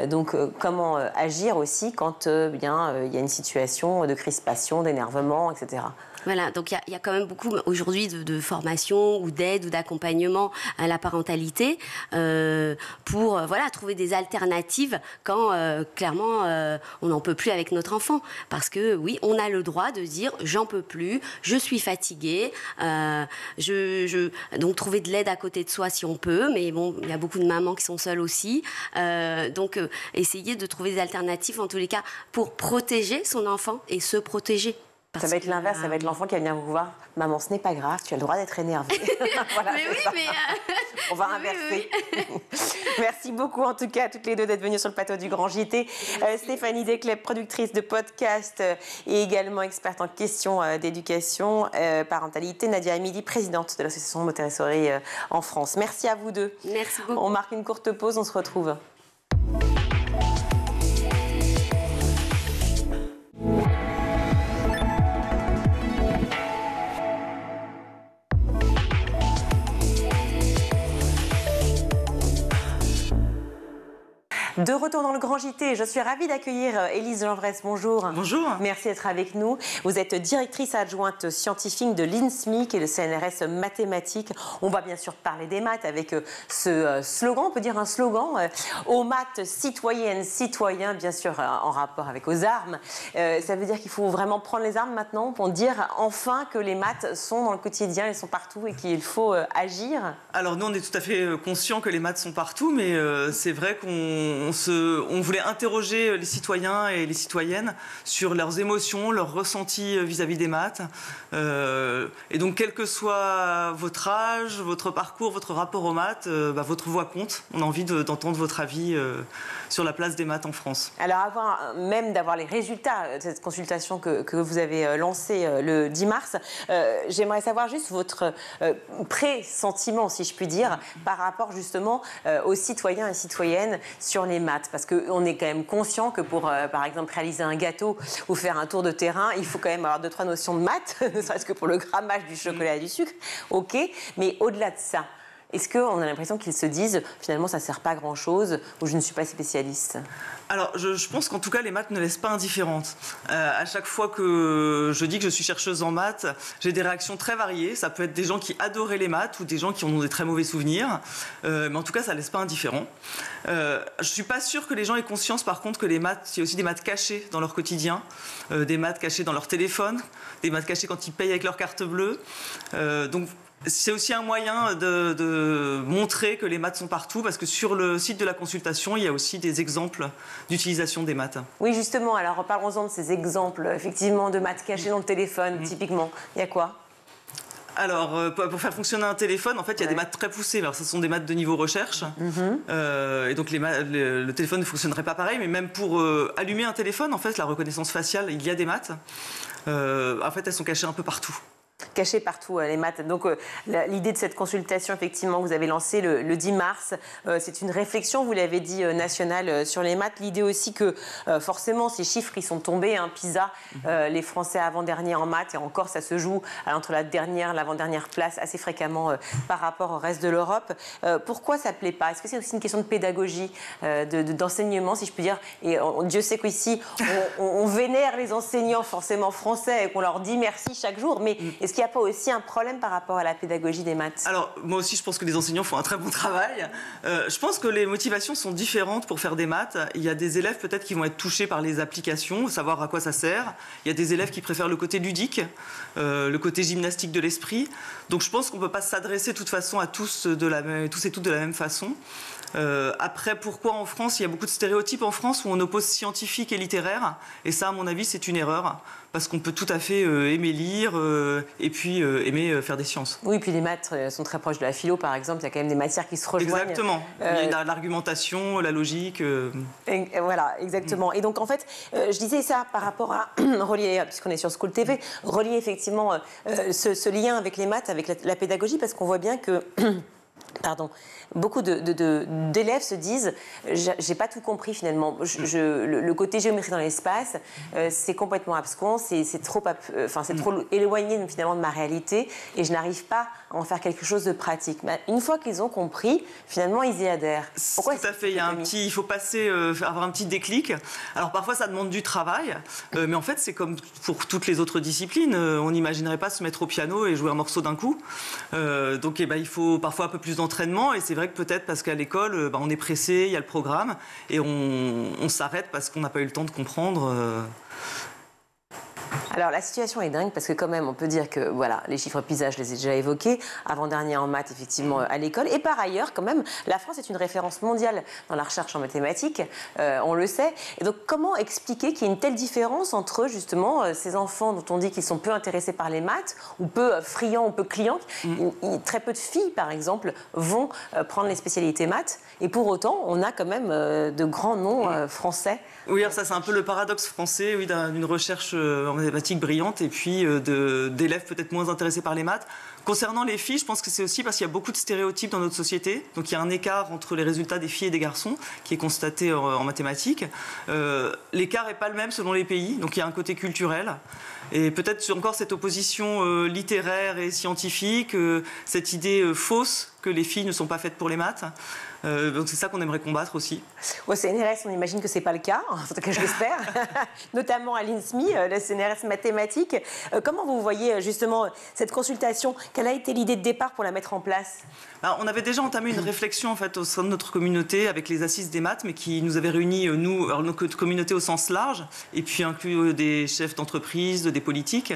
Donc comment agir aussi quand il y a une situation de crispation, d'énervement, etc. Voilà, donc il y a quand même beaucoup aujourd'hui de formation ou d'aide ou d'accompagnement à la parentalité pour trouver des alternatives quand clairement on n'en peut plus avec notre enfant. Parce que oui, on a le droit de dire j'en peux plus, je suis fatiguée, donc trouver de l'aide à côté de soi si on peut, mais bon, il y a beaucoup de mamans qui sont seules aussi. Donc essayer de trouver des alternatives en tous les cas pour protéger son enfant et se protéger. Ça va être l'inverse, ça va être l'enfant qui va venir vous voir. Maman, ce n'est pas grave, tu as le droit d'être énervée. Voilà, mais oui, mais... On va inverser. Oui. Merci beaucoup en tout cas à toutes les deux d'être venues sur le plateau du Grand JT. Stéphanie Desclèpes, productrice de podcast et également experte en questions d'éducation, parentalité. Nadia Hamidi, présidente de l'association Montessori en France. Merci à vous deux. Merci beaucoup. On marque une courte pause, on se retrouve. De retour dans le Grand JT, je suis ravie d'accueillir Élise Genvresse. Bonjour. Bonjour. Merci d'être avec nous. Vous êtes directrice adjointe scientifique de l'INSMI, qui est le CNRS mathématiques. On va bien sûr parler des maths avec ce slogan, on peut dire un slogan, aux maths citoyennes, citoyens, bien sûr en rapport avec aux armes. Ça veut dire qu'il faut vraiment prendre les armes maintenant pour dire enfin que les maths sont dans le quotidien, elles sont partout et qu'il faut agir. Alors nous, on est tout à fait conscients que les maths sont partout, mais c'est vrai on voulait interroger les citoyens et les citoyennes sur leurs émotions, leurs ressentis vis-à-vis des maths. Et donc, quel que soit votre âge, votre parcours, votre rapport aux maths, votre voix compte. On a envie d'entendre votre avis sur la place des maths en France. Alors, avant même d'avoir les résultats de cette consultation que vous avez lancée le 10 mars, j'aimerais savoir juste votre pressentiment, si je puis dire, par rapport justement aux citoyens et citoyennes sur les maths, parce qu'on est quand même conscient que pour, par exemple, réaliser un gâteau ou faire un tour de terrain, il faut quand même avoir 2-3 notions de maths, ne serait-ce que pour le grammage du chocolat et du sucre, ok, mais au-delà de ça, est-ce qu'on a l'impression qu'ils se disent finalement ça ne sert pas à grand-chose ou je ne suis pas spécialiste? Alors, je pense qu'en tout cas, les maths ne laissent pas indifférentes. À chaque fois que je dis que je suis chercheuse en maths, j'ai des réactions très variées. Ça peut être des gens qui adoraient les maths ou des gens qui en ont des très mauvais souvenirs. Mais en tout cas, ça ne laisse pas indifférent. Je ne suis pas sûre que les gens aient conscience, par contre, que les maths, il y a aussi des maths cachées dans leur quotidien, des maths cachées dans leur téléphone, des maths cachées quand ils payent avec leur carte bleue. Donc, c'est aussi un moyen de montrer que les maths sont partout, parce que sur le site de la consultation, il y a aussi des exemples d'utilisation des maths. Oui, justement, alors parlons-en de ces exemples, effectivement, de maths cachés dans le téléphone, typiquement. Il y a quoi ? Alors, pour faire fonctionner un téléphone, en fait, il y a des maths très poussées. Alors, ce sont des maths de niveau recherche. Et donc, le téléphone ne fonctionnerait pas pareil. Mais même pour allumer un téléphone, en fait, la reconnaissance faciale, il y a des maths. En fait, elles sont cachées un peu partout. Cachées partout, les maths. Donc, l'idée de cette consultation, effectivement, vous avez lancée le 10 mars. C'est une réflexion, vous l'avez dit, nationale sur les maths. L'idée aussi que, forcément, ces chiffres, ils sont tombés. PISA, les Français avant-derniers en maths. Et encore, ça se joue entre la dernière et l'avant-dernière place assez fréquemment par rapport au reste de l'Europe. Pourquoi ça ne plaît pas? Est-ce que c'est aussi une question de pédagogie, d'enseignement, si je puis dire? Et Dieu sait qu'ici, on vénère les enseignants forcément français et qu'on leur dit merci chaque jour. Mais est-ce qu'il n'y a pas aussi un problème par rapport à la pédagogie des maths? Alors, moi aussi, je pense que les enseignants font un très bon travail. Je pense que les motivations sont différentes pour faire des maths. Il y a des élèves peut-être qui vont être touchés par les applications, savoir à quoi ça sert. Il y a des élèves qui préfèrent le côté ludique, le côté gymnastique de l'esprit. Donc, je pense qu'on ne peut pas s'adresser de toute façon à tous et toutes de la même façon. Après, pourquoi en France, il y a beaucoup de stéréotypes en France où on oppose scientifique et littéraire. Et ça, à mon avis, c'est une erreur. Parce qu'on peut tout à fait aimer lire et puis aimer faire des sciences. Oui, puis les maths sont très proches de la philo, par exemple. Il y a quand même des matières qui se rejoignent. Exactement. Il y a l'argumentation, la logique. Et voilà, exactement. Et donc, en fait, je disais ça par rapport à relier, puisqu'on est sur School TV, relier effectivement ce lien avec les maths, avec la pédagogie, parce qu'on voit bien que... Pardon. Beaucoup d'élèves se disent j'ai pas tout compris finalement. Le côté géométrie dans l'espace, c'est complètement abscon, c'est trop éloigné finalement de ma réalité et je n'arrive pas à en faire quelque chose de pratique. Mais une fois qu'ils ont compris, finalement ils y adhèrent. Pourquoi? Tout à fait. Il faut avoir un petit déclic. Alors parfois ça demande du travail, mais en fait c'est comme pour toutes les autres disciplines. On n'imaginerait pas se mettre au piano et jouer un morceau d'un coup. Donc il faut parfois un peu plus d'entraînement et c'est vrai que peut-être parce qu'à l'école, on est pressé, il y a le programme, et on s'arrête parce qu'on n'a pas eu le temps de comprendre. Alors la situation est dingue parce que quand même on peut dire que voilà, les chiffres PISA, je les ai déjà évoqués, avant-dernier en maths effectivement à l'école, et par ailleurs quand même la France est une référence mondiale dans la recherche en mathématiques, on le sait. Et donc comment expliquer qu'il y a une telle différence entre justement ces enfants dont on dit qu'ils sont peu intéressés par les maths, ou peu friands ou peu clients, très peu de filles par exemple vont prendre les spécialités maths, et pour autant on a quand même de grands noms français. Oui, alors ça c'est un peu le paradoxe français, oui, d'une recherche en mathématiques brillante et puis d'élèves peut-être moins intéressés par les maths. Concernant les filles, je pense que c'est aussi parce qu'il y a beaucoup de stéréotypes dans notre société. Donc il y a un écart entre les résultats des filles et des garçons qui est constaté en mathématiques. L'écart n'est pas le même selon les pays, donc il y a un côté culturel. Et peut-être encore cette opposition littéraire et scientifique, cette idée fausse que les filles ne sont pas faites pour les maths. Donc c'est ça qu'on aimerait combattre aussi. Au CNRS, on imagine que ce n'est pas le cas, en tout cas je l'espère, notamment à l'INSMI, le CNRS mathématiques. Comment vous voyez justement cette consultation? Quelle a été l'idée de départ pour la mettre en place? Alors, on avait déjà entamé une réflexion en fait, au sein de notre communauté avec les assises des maths, mais qui nous avait réunis, nous, notre communauté au sens large, et puis inclus des chefs d'entreprise, des politiques.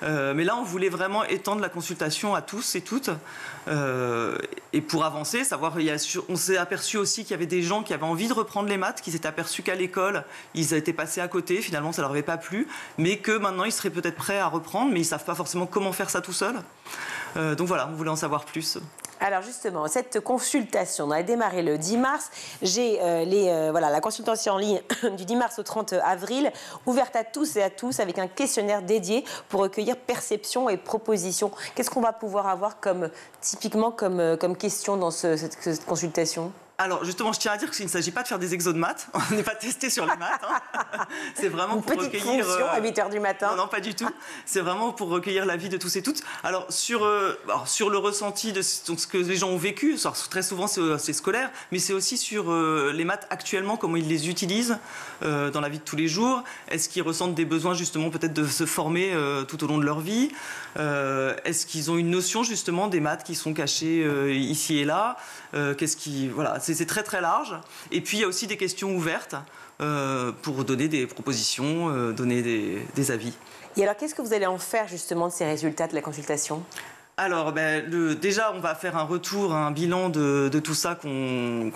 Mais là, on voulait vraiment étendre la consultation à tous et toutes. Et pour avancer, savoir, on s'est aperçu aussi qu'il y avait des gens qui avaient envie de reprendre les maths, qui s'étaient aperçus qu'à l'école, ils étaient passés à côté, finalement ça leur avait pas plu, mais que maintenant ils seraient peut-être prêts à reprendre, mais ils savent pas forcément comment faire ça tout seul. Donc voilà, on voulait en savoir plus. Alors justement, cette consultation, on a démarré le 10 mars. J'ai la consultation en ligne du 10 mars au 30 avril, ouverte à tous et à tous, avec un questionnaire dédié pour recueillir perceptions et propositions. Qu'est-ce qu'on va pouvoir avoir typiquement comme question dans cette consultation ? Alors justement, je tiens à dire qu'il ne s'agit pas de faire des exos de maths. On n'est pas testé sur les maths. Hein. C'est vraiment pour recueillir. À 8h du matin. Non, pas du tout. C'est vraiment pour recueillir l'avis de tous et toutes. Alors sur le ressenti de ce que les gens ont vécu, très souvent c'est scolaire, mais c'est aussi sur les maths actuellement, comment ils les utilisent dans la vie de tous les jours. Est-ce qu'ils ressentent des besoins justement peut-être de se former tout au long de leur vie? Est-ce qu'ils ont une notion justement des maths qui sont cachées ici et là? C'est très très large. Et puis il y a aussi des questions ouvertes pour donner des propositions, donner des avis. Et alors qu'est-ce que vous allez en faire justement de ces résultats de la consultation ? Alors, déjà, on va faire un retour, un bilan de tout ça qu'on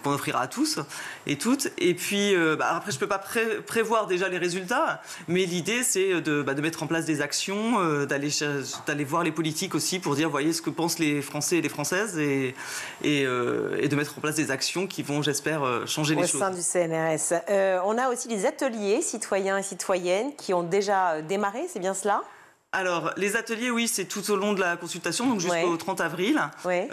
offrira à tous et toutes. Et puis, après, je ne peux pas prévoir déjà les résultats, mais l'idée, c'est de mettre en place des actions, d'aller voir les politiques aussi pour dire, voyez ce que pensent les Français et les Françaises, et de mettre en place des actions qui vont, j'espère, changer les choses. Au sein du CNRS. On a aussi des ateliers citoyens et citoyennes qui ont déjà démarré, c'est bien cela ? Alors, les ateliers, oui, c'est tout au long de la consultation, donc jusqu'au 30 avril. Ouais.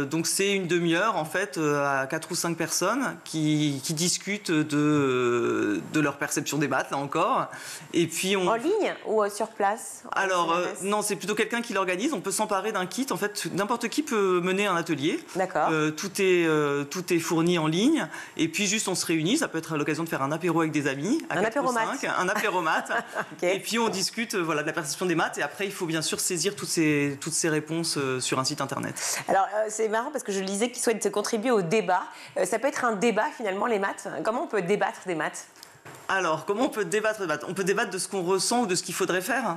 Donc, c'est une demi-heure, en fait, à 4 ou 5 personnes qui discutent de leur perception des maths, là encore. Et puis En ligne ou sur place? Alors, non, c'est plutôt quelqu'un qui l'organise. On peut s'emparer d'un kit. En fait, n'importe qui peut mener un atelier. D'accord. Tout est fourni en ligne. Et puis, juste, on se réunit. Ça peut être l'occasion de faire un apéro avec des amis. Un apéromat. Un apéromat. Okay. Et puis, on discute de la perception des maths, et après il faut bien sûr saisir toutes ces réponses sur un site internet. Alors c'est marrant parce que je lisais qu'ils souhaitent contribuer au débat. Ça peut être un débat finalement, les maths. Comment on peut débattre des maths? Alors comment on peut débattre des maths? On peut débattre de ce qu'on ressent ou de ce qu'il faudrait faire.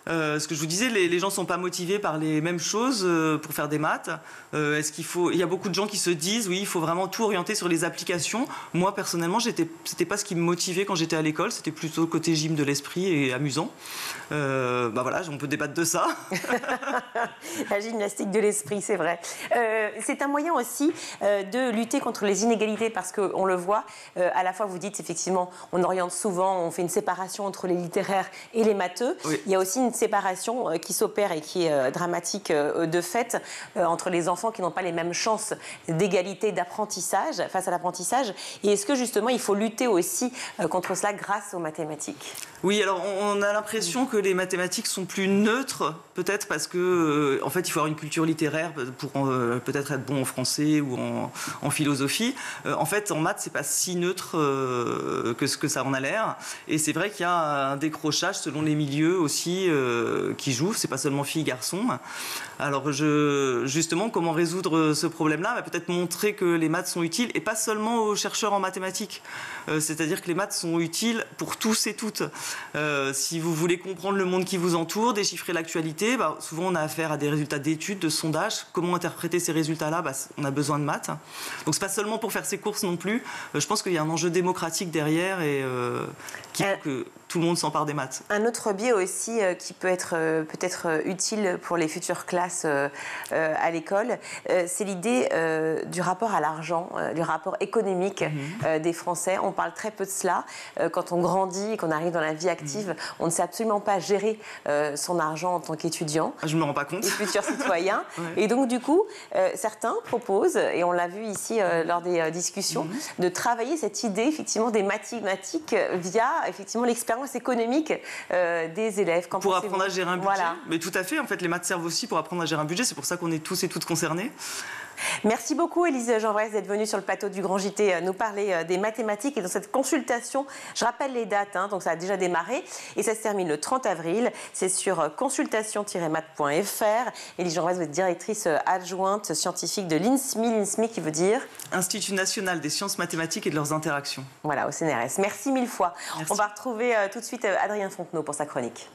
Ce que je vous disais, les gens ne sont pas motivés par les mêmes choses pour faire des maths. Il y a beaucoup de gens qui se disent, oui, il faut vraiment tout orienter sur les applications. Moi, personnellement, c'était pas ce qui me motivait quand j'étais à l'école. C'était plutôt le côté gym de l'esprit et amusant. On peut débattre de ça. La gymnastique de l'esprit, c'est vrai. C'est un moyen aussi de lutter contre les inégalités parce qu'on le voit, à la fois vous dites effectivement, on oriente souvent, on fait une séparation entre les littéraires et les matheux. Oui. Il y a aussi une séparation qui s'opère et qui est dramatique de fait entre les enfants qui n'ont pas les mêmes chances d'égalité d'apprentissage face à l'apprentissage. Et est-ce que justement il faut lutter aussi contre cela grâce aux mathématiques? Oui, alors on a l'impression que les mathématiques sont plus neutres, peut-être parce que en fait il faut avoir une culture littéraire pour peut-être être bon en français ou en philosophie. En fait, en maths, c'est pas si neutre que ce que ça en a l'air. Et c'est vrai qu'il y a un décrochage selon les milieux aussi. qui jouent, c'est pas seulement filles, garçons. Alors justement, comment résoudre ce problème-là? Peut-être montrer que les maths sont utiles, et pas seulement aux chercheurs en mathématiques. C'est-à-dire que les maths sont utiles pour tous et toutes. Si vous voulez comprendre le monde qui vous entoure, déchiffrer l'actualité, souvent on a affaire à des résultats d'études, de sondages. Comment interpréter ces résultats-là? On a besoin de maths. Donc c'est pas seulement pour faire ses courses non plus. Je pense qu'il y a un enjeu démocratique derrière et qu'il faut que tout le monde s'empare des maths. Un autre biais aussi qui peut être peut-être utile pour les futures classes à l'école, c'est l'idée du rapport à l'argent, du rapport économique des Français. On parle très peu de cela. Quand on grandit, qu'on arrive dans la vie active, on ne sait absolument pas gérer son argent en tant qu'étudiant. Je ne me rends pas compte. Et futur citoyen. Et donc du coup, certains proposent, et on l'a vu ici lors des discussions, de travailler cette idée effectivement des mathématiques via effectivement l'expérience économique des élèves. Pour apprendre à gérer un budget. Voilà. Mais tout à fait, en fait, les maths servent aussi pour apprendre à gérer un budget. C'est pour ça qu'on est tous et toutes concernés. Merci beaucoup Élise Jean-Vrais d'être venue sur le plateau du Grand JT nous parler des mathématiques et dans cette consultation. Je rappelle les dates, donc ça a déjà démarré et ça se termine le 30 avril. C'est sur consultation-math.fr. Élise Jean-Vrais, vous êtes directrice adjointe scientifique de l'INSMI. L'INSMI qui veut dire Institut national des sciences mathématiques et de leurs interactions. Voilà, au CNRS. Merci mille fois. Merci. On va retrouver tout de suite Adrien Fontenot pour sa chronique.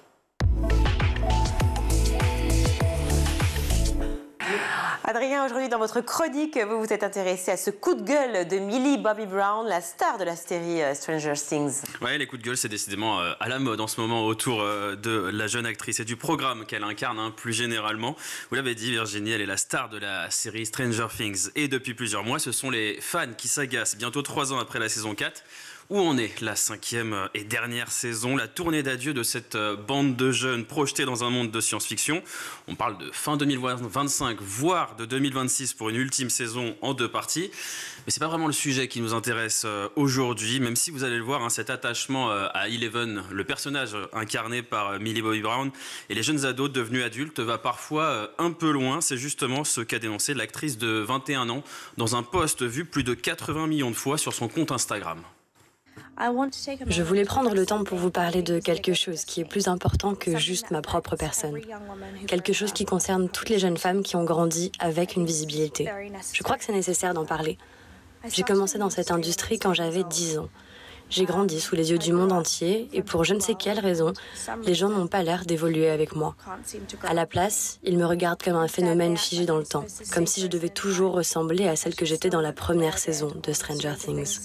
Adrien, aujourd'hui dans votre chronique, vous vous êtes intéressé à ce coup de gueule de Millie Bobby Brown, la star de la série Stranger Things. Ouais, les coups de gueule, c'est décidément à la mode en ce moment autour de la jeune actrice et du programme qu'elle incarne plus généralement. Vous l'avez dit, Virginie, elle est la star de la série Stranger Things. Et depuis plusieurs mois, ce sont les fans qui s'agacent, bientôt 3 ans après la saison 4. Où en est la 5e et dernière saison, la tournée d'adieu de cette bande de jeunes projetés dans un monde de science-fiction? On parle de fin 2025, voire de 2026 pour une ultime saison en 2 parties. Mais c'est pas vraiment le sujet qui nous intéresse aujourd'hui, même si vous allez le voir, cet attachement à Eleven, le personnage incarné par Millie Bobby Brown, et les jeunes ados devenus adultes va parfois un peu loin. C'est justement ce qu'a dénoncé l'actrice de 21 ans dans un post vu plus de 80 millions de fois sur son compte Instagram. Je voulais prendre le temps pour vous parler de quelque chose qui est plus important que juste ma propre personne. Quelque chose qui concerne toutes les jeunes femmes qui ont grandi avec une visibilité. Je crois que c'est nécessaire d'en parler. J'ai commencé dans cette industrie quand j'avais 10 ans. J'ai grandi sous les yeux du monde entier et pour je ne sais quelle raison, les gens n'ont pas l'air d'évoluer avec moi. À la place, ils me regardent comme un phénomène figé dans le temps, comme si je devais toujours ressembler à celle que j'étais dans la première saison de Stranger Things.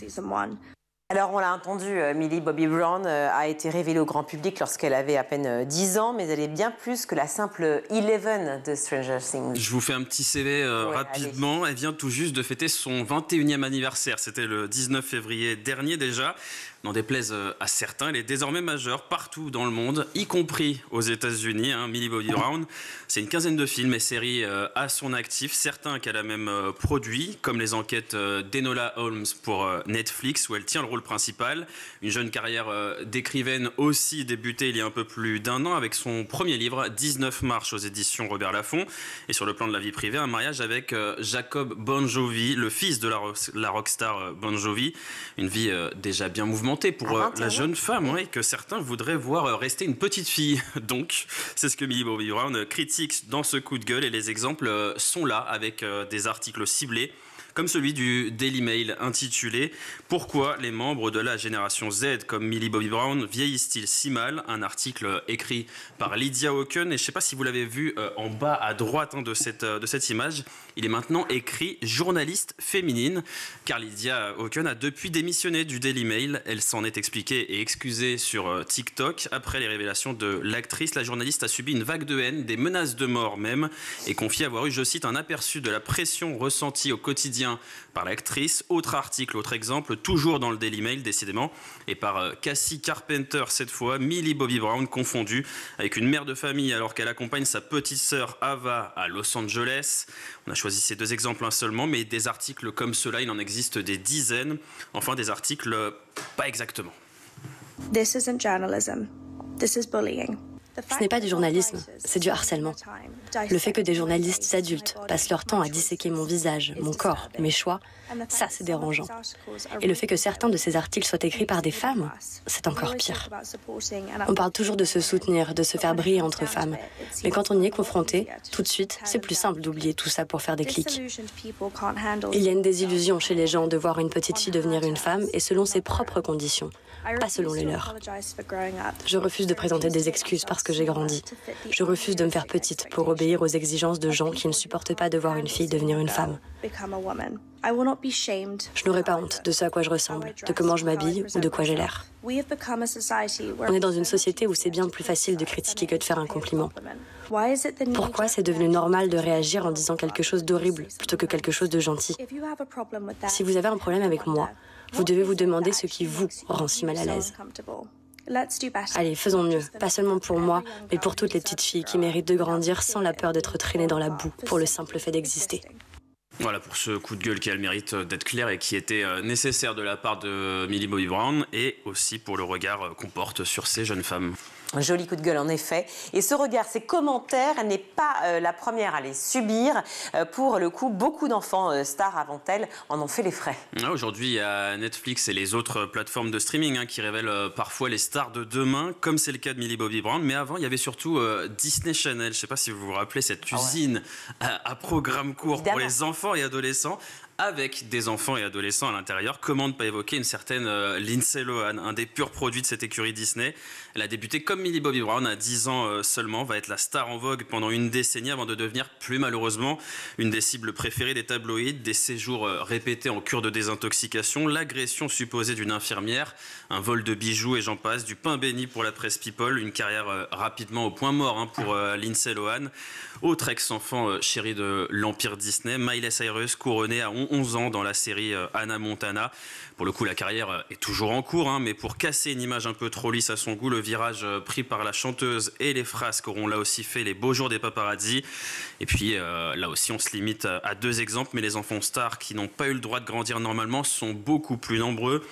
Alors, on l'a entendu, Millie Bobby Brown a été révélée au grand public lorsqu'elle avait à peine 10 ans, mais elle est bien plus que la simple Eleven de Stranger Things. Je vous fais un petit CV rapidement. Allez. Elle vient tout juste de fêter son 21e anniversaire. C'était le 19 février dernier déjà. N'en déplaise à certains, elle est désormais majeure partout dans le monde, y compris aux États-Unis. Millie Bobby Brown, c'est une quinzaine de films et séries à son actif, certains qu'elle a même produits, comme les enquêtes d'Enola Holmes pour Netflix, où elle tient le rôle principal. Une jeune carrière d'écrivaine aussi débutée il y a un peu plus d'1 an avec son premier livre, 19 marches aux éditions Robert Laffont. Et sur le plan de la vie privée, un mariage avec Jacob Bon Jovi, le fils de la rockstar Bon Jovi. Une vie déjà bien mouvementée pour la jeune femme, que certains voudraient voir rester une petite fille. Donc, c'est ce que Millie Bobby Brown critique dans ce coup de gueule et les exemples sont là avec des articles ciblés comme celui du Daily Mail intitulé « Pourquoi les membres de la génération Z comme Millie Bobby Brown vieillissent-ils si mal ?» Un article écrit par Lydia Hawken et je ne sais pas si vous l'avez vu en bas à droite de cette image. Il est maintenant écrit « Journaliste féminine » car Lydia Hawken a depuis démissionné du Daily Mail. Elle s'en est expliquée et excusée sur TikTok. Après les révélations de l'actrice, la journaliste a subi une vague de haine, des menaces de mort même, et confie avoir eu, je cite, un aperçu de la pression ressentie au quotidien par l'actrice. Autre article, autre exemple, toujours dans le Daily Mail décidément, et par Cassie Carpenter cette fois, Millie Bobby Brown confondue avec une mère de famille alors qu'elle accompagne sa petite sœur Ava à Los Angeles. On a choisi ces 2 exemples seulement, mais des articles comme cela, il en existe des dizaines. Enfin, des articles pas exactement. This isn't journalism. This is bullying. Ce n'est pas du journalisme, c'est du harcèlement. Le fait que des journalistes adultes passent leur temps à disséquer mon visage, mon corps, mes choix, ça c'est dérangeant. Et le fait que certains de ces articles soient écrits par des femmes, c'est encore pire. On parle toujours de se soutenir, de se faire briller entre femmes. Mais quand on y est confronté, tout de suite, c'est plus simple d'oublier tout ça pour faire des clics. Il y a une désillusion chez les gens de voir une petite fille devenir une femme et selon ses propres conditions, pas selon les leurs. Je refuse de présenter des excuses parce que j'ai grandi. Je refuse de me faire petite pour obéir aux exigences de gens qui ne supportent pas de voir une fille devenir une femme. Je n'aurai pas honte de ce à quoi je ressemble, de comment je m'habille ou de quoi j'ai l'air. On est dans une société où c'est bien plus facile de critiquer que de faire un compliment. Pourquoi c'est devenu normal de réagir en disant quelque chose d'horrible plutôt que quelque chose de gentil? Si vous avez un problème avec moi, vous devez vous demander ce qui vous rend si mal à l'aise. Allez, faisons mieux, pas seulement pour moi, mais pour toutes les petites filles qui méritent de grandir sans la peur d'être traînées dans la boue pour le simple fait d'exister. Voilà pour ce coup de gueule qui a le mérite d'être clair et qui était nécessaire de la part de Millie Bobby Brown et aussi pour le regard qu'on porte sur ces jeunes femmes. Un joli coup de gueule en effet. Et ce regard, ces commentaires, elle n'est pas la première à les subir. Pour le coup, beaucoup d'enfants stars avant elle en ont fait les frais. Aujourd'hui, il y a Netflix et les autres plateformes de streaming qui révèlent parfois les stars de demain, comme c'est le cas de Millie Bobby Brown. Mais avant, il y avait surtout Disney Channel. Je ne sais pas si vous vous rappelez cette usine à programme court pour les enfants et adolescents. Avec des enfants et adolescents à l'intérieur, comment ne pas évoquer une certaine Lindsay Lohan, un des purs produits de cette écurie Disney. Elle a débuté comme Millie Bobby Brown à 10 ans seulement, va être la star en vogue pendant une décennie avant de devenir plus malheureusement une des cibles préférées des tabloïds, des séjours répétés en cure de désintoxication, l'agression supposée d'une infirmière, un vol de bijoux et j'en passe, du pain béni pour la presse People, une carrière rapidement au point mort pour Lindsay Lohan. Autre ex-enfant chéri de l'Empire Disney, Miley Cyrus, couronnée à 11 ans dans la série Hannah Montana. Pour le coup, la carrière est toujours en cours, mais pour casser une image un peu trop lisse à son goût, le virage pris par la chanteuse et les frasques auront là aussi fait les beaux jours des paparazzi. Et puis là aussi, on se limite à 2 exemples, mais les enfants stars qui n'ont pas eu le droit de grandir normalement sont beaucoup plus nombreux.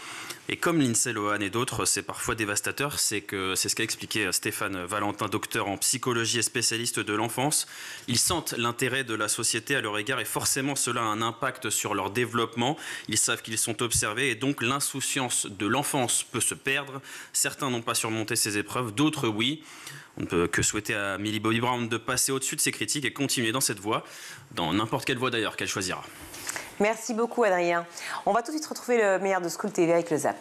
Et comme Lindsay Lohan et d'autres, c'est parfois dévastateur. C'est ce qu'a expliqué Stéphane Valentin, docteur en psychologie et spécialiste de l'enfance. Ils sentent l'intérêt de la société à leur égard et forcément cela a un impact sur leur développement. Ils savent qu'ils sont observés et donc l'insouciance de l'enfance peut se perdre. Certains n'ont pas surmonté ces épreuves, d'autres oui. On ne peut que souhaiter à Millie Bobby Brown de passer au-dessus de ces critiques et continuer dans cette voie, dans n'importe quelle voie d'ailleurs qu'elle choisira. Merci beaucoup Adrien. On va tout de suite retrouver le meilleur de School TV avec le Zap.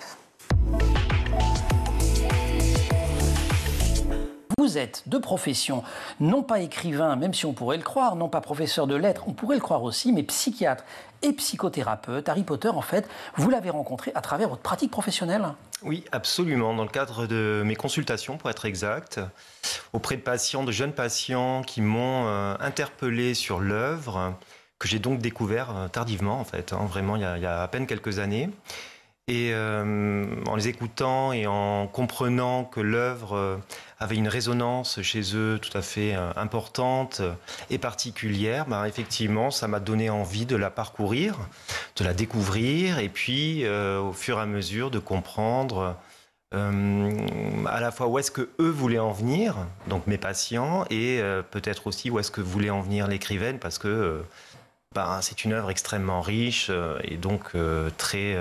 Vous êtes de profession, non pas écrivain, même si on pourrait le croire, non pas professeur de lettres, on pourrait le croire aussi, mais psychiatre et psychothérapeute. Harry Potter, en fait, vous l'avez rencontré à travers votre pratique professionnelle? Oui, absolument. Dans le cadre de mes consultations, pour être exact, auprès de patients, de jeunes patients qui m'ont interpellé sur l'œuvre, que j'ai donc découvert tardivement, en fait, vraiment il y a à peine quelques années. Et en les écoutant et en comprenant que l'œuvre avait une résonance chez eux tout à fait importante et particulière, effectivement, ça m'a donné envie de la parcourir, de la découvrir, et puis au fur et à mesure de comprendre à la fois où est-ce que eux voulaient en venir, donc mes patients, et peut-être aussi où est-ce que voulait en venir l'écrivaine, parce que c'est une œuvre extrêmement riche et donc très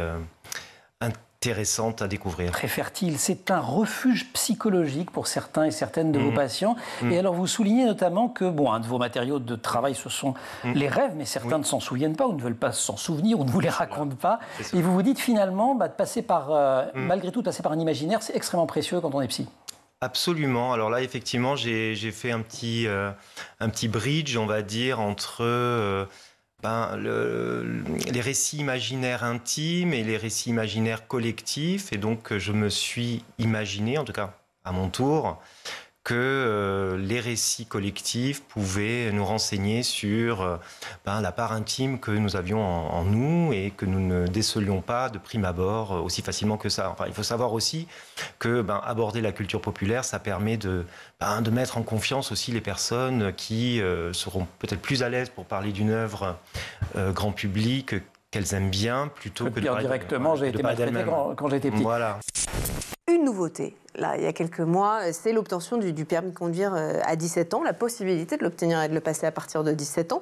intéressante à découvrir. Très fertile. C'est un refuge psychologique pour certains et certaines de vos patients. Et alors, vous soulignez notamment que, un de vos matériaux de travail, ce sont les rêves, mais certains ne s'en souviennent pas ou ne veulent pas s'en souvenir ou ne vous les racontent pas. Et vous vous dites finalement, de passer par, malgré tout, de passer par un imaginaire, c'est extrêmement précieux quand on est psy. Absolument. Alors là, effectivement, j'ai fait un petit bridge, on va dire, entre les récits imaginaires intimes et les récits imaginaires collectifs. Et donc, je me suis imaginé, en tout cas à mon tour, que les récits collectifs pouvaient nous renseigner sur la part intime que nous avions en nous et que nous ne décelions pas de prime abord aussi facilement que ça. Enfin, il faut savoir aussi que aborder la culture populaire, ça permet de mettre en confiance aussi les personnes qui seront peut-être plus à l'aise pour parler d'une œuvre grand public qu'elles aiment bien, plutôt que de dire directement, j'ai été maltraité quand j'étais petit. Voilà. une nouveauté. Là, il y a quelques mois, c'est l'obtention du permis de conduire à 17 ans, la possibilité de l'obtenir et de le passer à partir de 17 ans.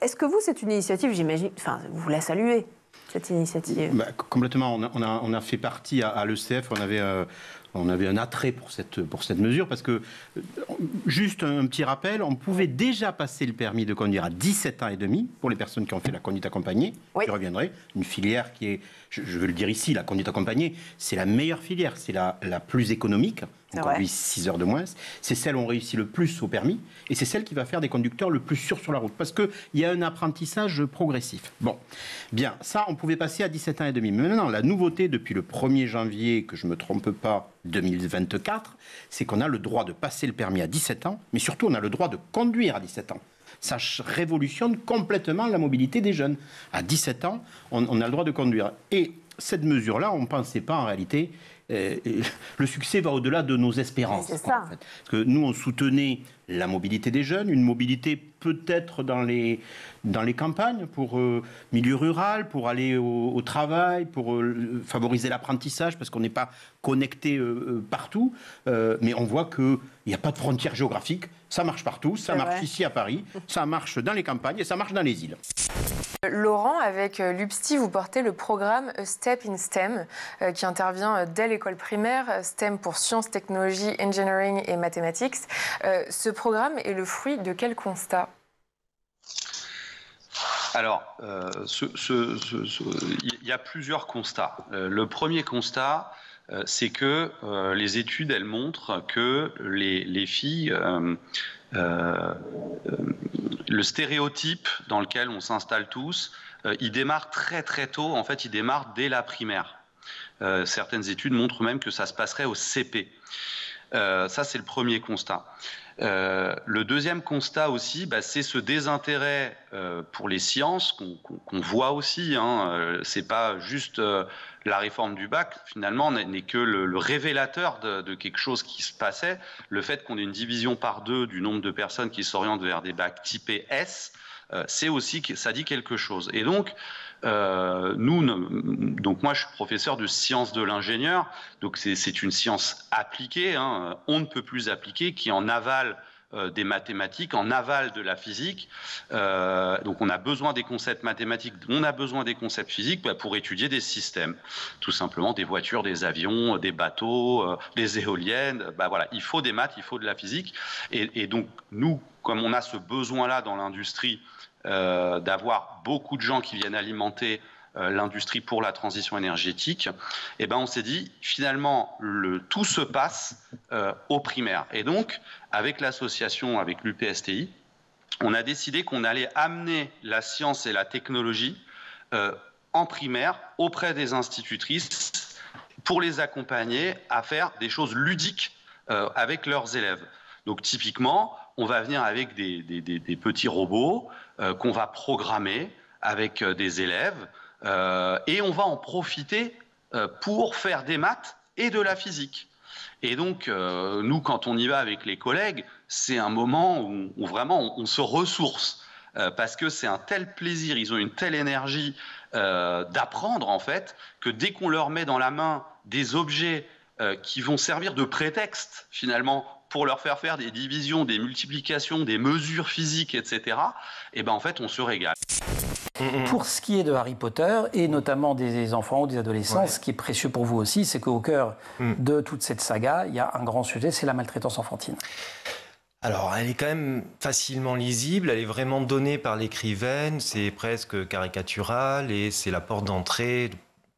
Est-ce que vous, c'est une initiative, j'imagine, enfin, vous la saluez, cette initiative? Complètement. On a fait partie à l'ECF, on avait un attrait pour cette mesure parce que, juste un petit rappel, on pouvait déjà passer le permis de conduire à 17 ans et demi pour les personnes qui ont fait la conduite accompagnée. Oui. Je reviendrai. Une filière qui est, je veux le dire ici, la conduite accompagnée, c'est la meilleure filière, c'est la plus économique. On conduit 6 heures de moins. C'est celle où on réussit le plus au permis et c'est celle qui va faire des conducteurs le plus sûrs sur la route parce qu'il y a un apprentissage progressif. Bon, bien, ça, on pouvait passer à 17 ans et demi. Mais maintenant, la nouveauté depuis le 1er janvier, que je ne me trompe pas, 2024, c'est qu'on a le droit de passer le permis à 17 ans, mais surtout on a le droit de conduire à 17 ans. Ça révolutionne complètement la mobilité des jeunes. À 17 ans, on a le droit de conduire. Et cette mesure-là, on ne pensait pas en réalité... le succès va au-delà de nos espérances. C'est ça. En fait. Parce que nous, on soutenait la mobilité des jeunes, une mobilité peut-être dans les campagnes, pour milieu rural, pour aller au travail, pour favoriser l'apprentissage, parce qu'on n'est pas connecté partout. Mais on voit qu'il n'y a pas de frontières géographiques. Ça marche partout, ça marche ici à Paris, ça marche dans les campagnes et ça marche dans les îles. Laurent, avec l'UPSTI, vous portez le programme A Step in STEM qui intervient dès l'école primaire, STEM pour sciences, technologies, engineering et mathématiques. Ce programme est le fruit de quel constat ? Alors, il y a plusieurs constats. Le premier constat, c'est que les études, elles montrent que les filles... le stéréotype dans lequel on s'installe tous, il démarre très très tôt, en fait il démarre dès la primaire. Certaines études montrent même que ça se passerait au CP. Ça c'est le premier constat. Le deuxième constat aussi, c'est ce désintérêt pour les sciences qu'on voit aussi. C'est pas juste la réforme du bac, finalement, n'est que le révélateur de quelque chose qui se passait. Le fait qu'on ait une division par 2 du nombre de personnes qui s'orientent vers des bacs typés S, c'est aussi que ça dit quelque chose. Et donc, donc moi je suis professeur de sciences de l'ingénieur, donc c'est une science appliquée, on ne peut plus appliquée, qui en aval des mathématiques, en aval de la physique. Donc on a besoin des concepts mathématiques, on a besoin des concepts physiques pour étudier des systèmes, tout simplement des voitures, des avions, des bateaux, des éoliennes. Voilà, il faut des maths, il faut de la physique. Et donc nous, comme on a ce besoin-là dans l'industrie, d'avoir beaucoup de gens qui viennent alimenter l'industrie pour la transition énergétique, et on s'est dit finalement tout se passe au primaire. Et donc avec l'association, avec l'UPSTI, on a décidé qu'on allait amener la science et la technologie en primaire auprès des institutrices pour les accompagner à faire des choses ludiques avec leurs élèves. Donc typiquement, on va venir avec des petits robots qu'on va programmer avec des élèves et on va en profiter pour faire des maths et de la physique. Et donc, nous, quand on y va avec les collègues, c'est un moment où vraiment on se ressource parce que c'est un tel plaisir, ils ont une telle énergie d'apprendre en fait, que dès qu'on leur met dans la main des objets qui vont servir de prétexte finalement pour leur faire faire des divisions, des multiplications, des mesures physiques, etc., en fait, on se régale. Pour ce qui est de Harry Potter, et notamment des enfants ou des adolescents, ce qui est précieux pour vous aussi, c'est qu'au cœur de toute cette saga, il y a un grand sujet, c'est la maltraitance enfantine. Alors, elle est quand même facilement lisible, elle est vraiment donnée par l'écrivaine, c'est presque caricatural et c'est la porte d'entrée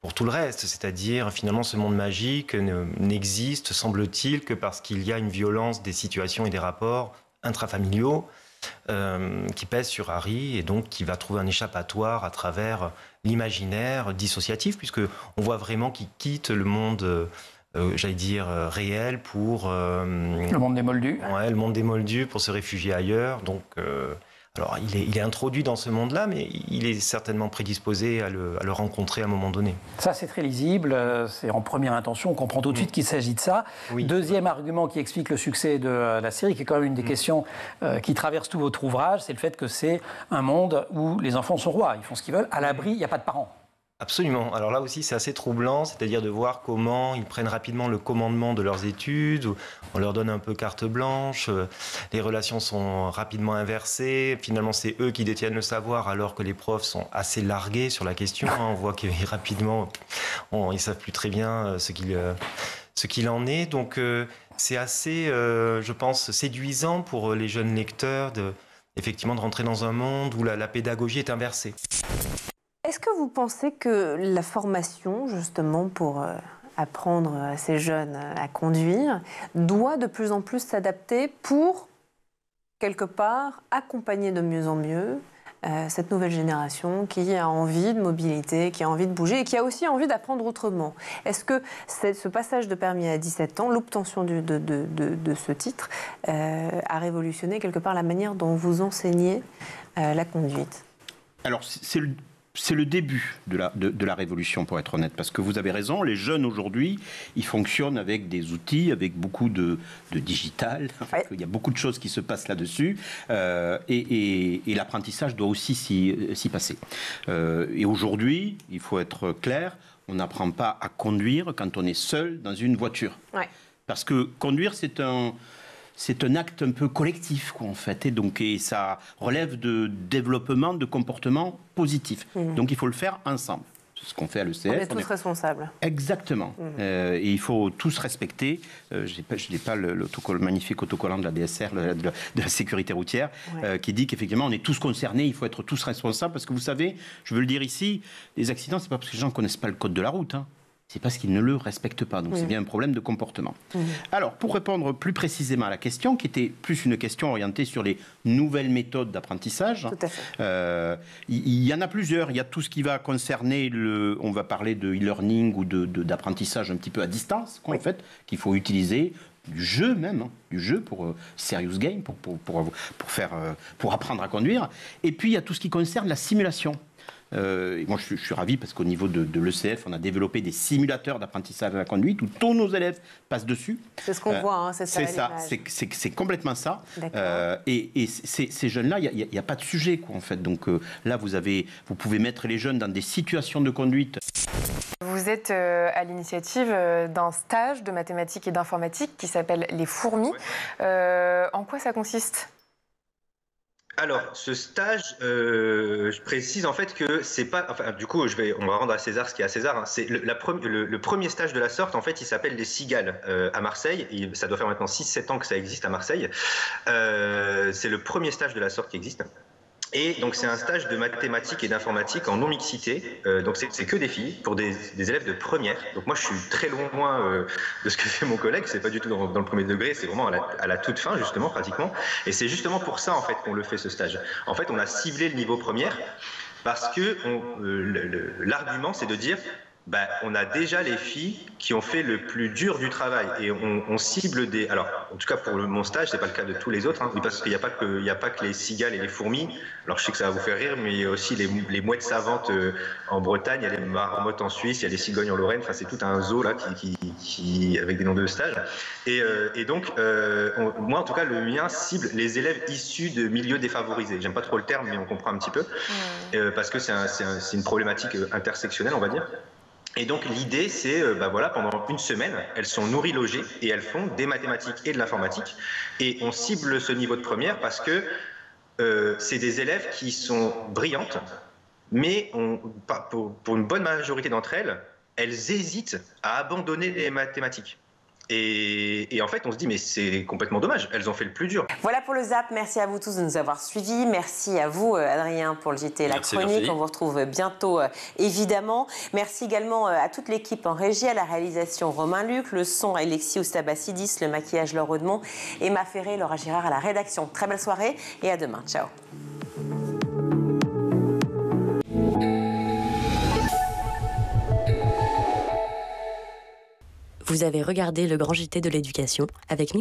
pour tout le reste, c'est-à-dire finalement ce monde magique n'existe, semble-t-il, que parce qu'il y a une violence des situations et des rapports intrafamiliaux qui pèsent sur Harry et donc qui va trouver un échappatoire à travers l'imaginaire dissociatif, puisqu'on voit vraiment qu'il quitte le monde, j'allais dire, réel pour... le monde des Moldus. Ouais, le monde des Moldus pour se réfugier ailleurs, donc... Alors, il est introduit dans ce monde-là, mais il est certainement prédisposé à le rencontrer à un moment donné. Ça, c'est très lisible, c'est en première intention, on comprend tout de suite qu'il s'agit de ça. Oui. Deuxième argument qui explique le succès de la série, qui est quand même une des questions qui traverse tout votre ouvrage, c'est le fait que c'est un monde où les enfants sont rois, ils font ce qu'ils veulent, à l'abri, il n'y a pas de parents. Absolument. Alors là aussi, c'est assez troublant, c'est-à-dire de voir comment ils prennent rapidement le commandement de leurs études, on leur donne un peu carte blanche, les relations sont rapidement inversées, finalement c'est eux qui détiennent le savoir alors que les profs sont assez largués sur la question. On voit que rapidement, ils ne savent plus très bien ce qu'il en est. Donc c'est assez, je pense, séduisant pour les jeunes lecteurs effectivement de rentrer dans un monde où la pédagogie est inversée. Est-ce que vous pensez que la formation, justement, pour apprendre à ces jeunes à conduire, doit de plus en plus s'adapter pour, quelque part, accompagner de mieux en mieux cette nouvelle génération qui a envie de mobilité, qui a envie de bouger et qui a aussi envie d'apprendre autrement? Est-ce que ce passage de permis à 17 ans, l'obtention de ce titre, a révolutionné quelque part la manière dont vous enseignez la conduite? Alors, c'est le début de la révolution, pour être honnête, parce que vous avez raison, les jeunes aujourd'hui, ils fonctionnent avec des outils, avec beaucoup de digital, il y a beaucoup de choses qui se passent là-dessus, et l'apprentissage doit aussi s'y passer. Et aujourd'hui, il faut être clair, on n'apprend pas à conduire quand on est seul dans une voiture. Ouais. Parce que conduire, c'est un acte un peu collectif, quoi, en fait. Et ça relève de développement de comportements positifs. Donc, il faut le faire ensemble. C'est ce qu'on fait à l'ECF. On est tous responsables. Exactement. Et il faut tous respecter. Je n'ai pas le magnifique autocollant de la DSR, de la sécurité routière, qui dit qu'effectivement, on est tous concernés. Il faut être tous responsables. Parce que vous savez, je veux le dire ici, les accidents, c'est pas parce que les gens ne connaissent pas le code de la route, hein. C'est parce qu'ils ne le respectent pas. Donc, c'est bien un problème de comportement. Alors, pour répondre plus précisément à la question, qui était plus une question orientée sur les nouvelles méthodes d'apprentissage, il y en a plusieurs. Il y a tout ce qui va concerner on va parler de e-learning ou d'apprentissage un petit peu à distance, en fait, qu'il faut utiliser. Du jeu même, hein, du jeu pour serious game, pour apprendre à conduire. Et puis, il y a tout ce qui concerne la simulation. Et moi, je suis ravi parce qu'au niveau de l'ECF, on a développé des simulateurs d'apprentissage à la conduite où tous nos élèves passent dessus. C'est ce qu'on voit, hein, c'est ça. C'est ça, c'est complètement ça. Et ces jeunes-là, il n'y a pas de sujet, quoi, en fait. Donc là, vous pouvez mettre les jeunes dans des situations de conduite. Vous êtes à l'initiative d'un stage de mathématiques et d'informatique qui s'appelle Les Fourmis. En quoi ça consiste ? Alors, ce stage, je précise en fait que c'est pas. Enfin, du coup, on va rendre à César ce qui est à César. Hein. C'est le premier stage de la sorte. En fait, il s'appelle les Cigales à Marseille. Et ça doit faire maintenant 6-7 ans que ça existe à Marseille. C'est le premier stage de la sorte qui existe. Et donc c'est un stage de mathématiques et d'informatique en non-mixité, donc c'est que des filles, pour des élèves de première. Donc moi je suis très loin de ce que fait mon collègue, c'est pas du tout dans le premier degré, c'est vraiment à la toute fin justement pratiquement. Et c'est justement pour ça en fait qu'on le fait ce stage. En fait on a ciblé le niveau première parce que l'argument c'est de dire on a déjà les filles qui ont fait le plus dur du travail et on cible des... Alors, en tout cas pour mon stage, c'est pas le cas de tous les autres, hein, parce qu'il n'y a pas que les cigales et les fourmis. Alors, je sais que ça va vous faire rire, mais il y a aussi les mouettes savantes en Bretagne, il y a les marmottes en Suisse, il y a les cigognes en Lorraine. Enfin, c'est tout un zoo là qui avec des noms de stage. Et donc, moi, en tout cas, le mien cible les élèves issus de milieux défavorisés. J'aime pas trop le terme, mais on comprend un petit peu, parce que c'est une problématique intersectionnelle, on va dire. Et donc l'idée c'est, pendant une semaine, elles sont nourries, logées et elles font des mathématiques et de l'informatique. Et on cible ce niveau de première parce que c'est des élèves qui sont brillantes, mais pour une bonne majorité d'entre elles, elles hésitent à abandonner les mathématiques. Et en fait, on se dit, mais c'est complètement dommage, elles ont fait le plus dur. Voilà pour le ZAP, merci à vous tous de nous avoir suivis. Merci à vous, Adrien, pour le JT et la chronique. On vous retrouve bientôt, évidemment. Merci également à toute l'équipe en régie, à la réalisation Romain Luc, le son Alexis Oustabassidis, le maquillage Laure Audemont, Emma Ferré, Laura Girard à la rédaction. Très belle soirée et à demain. Ciao. Vous avez regardé le grand JT de l'éducation avec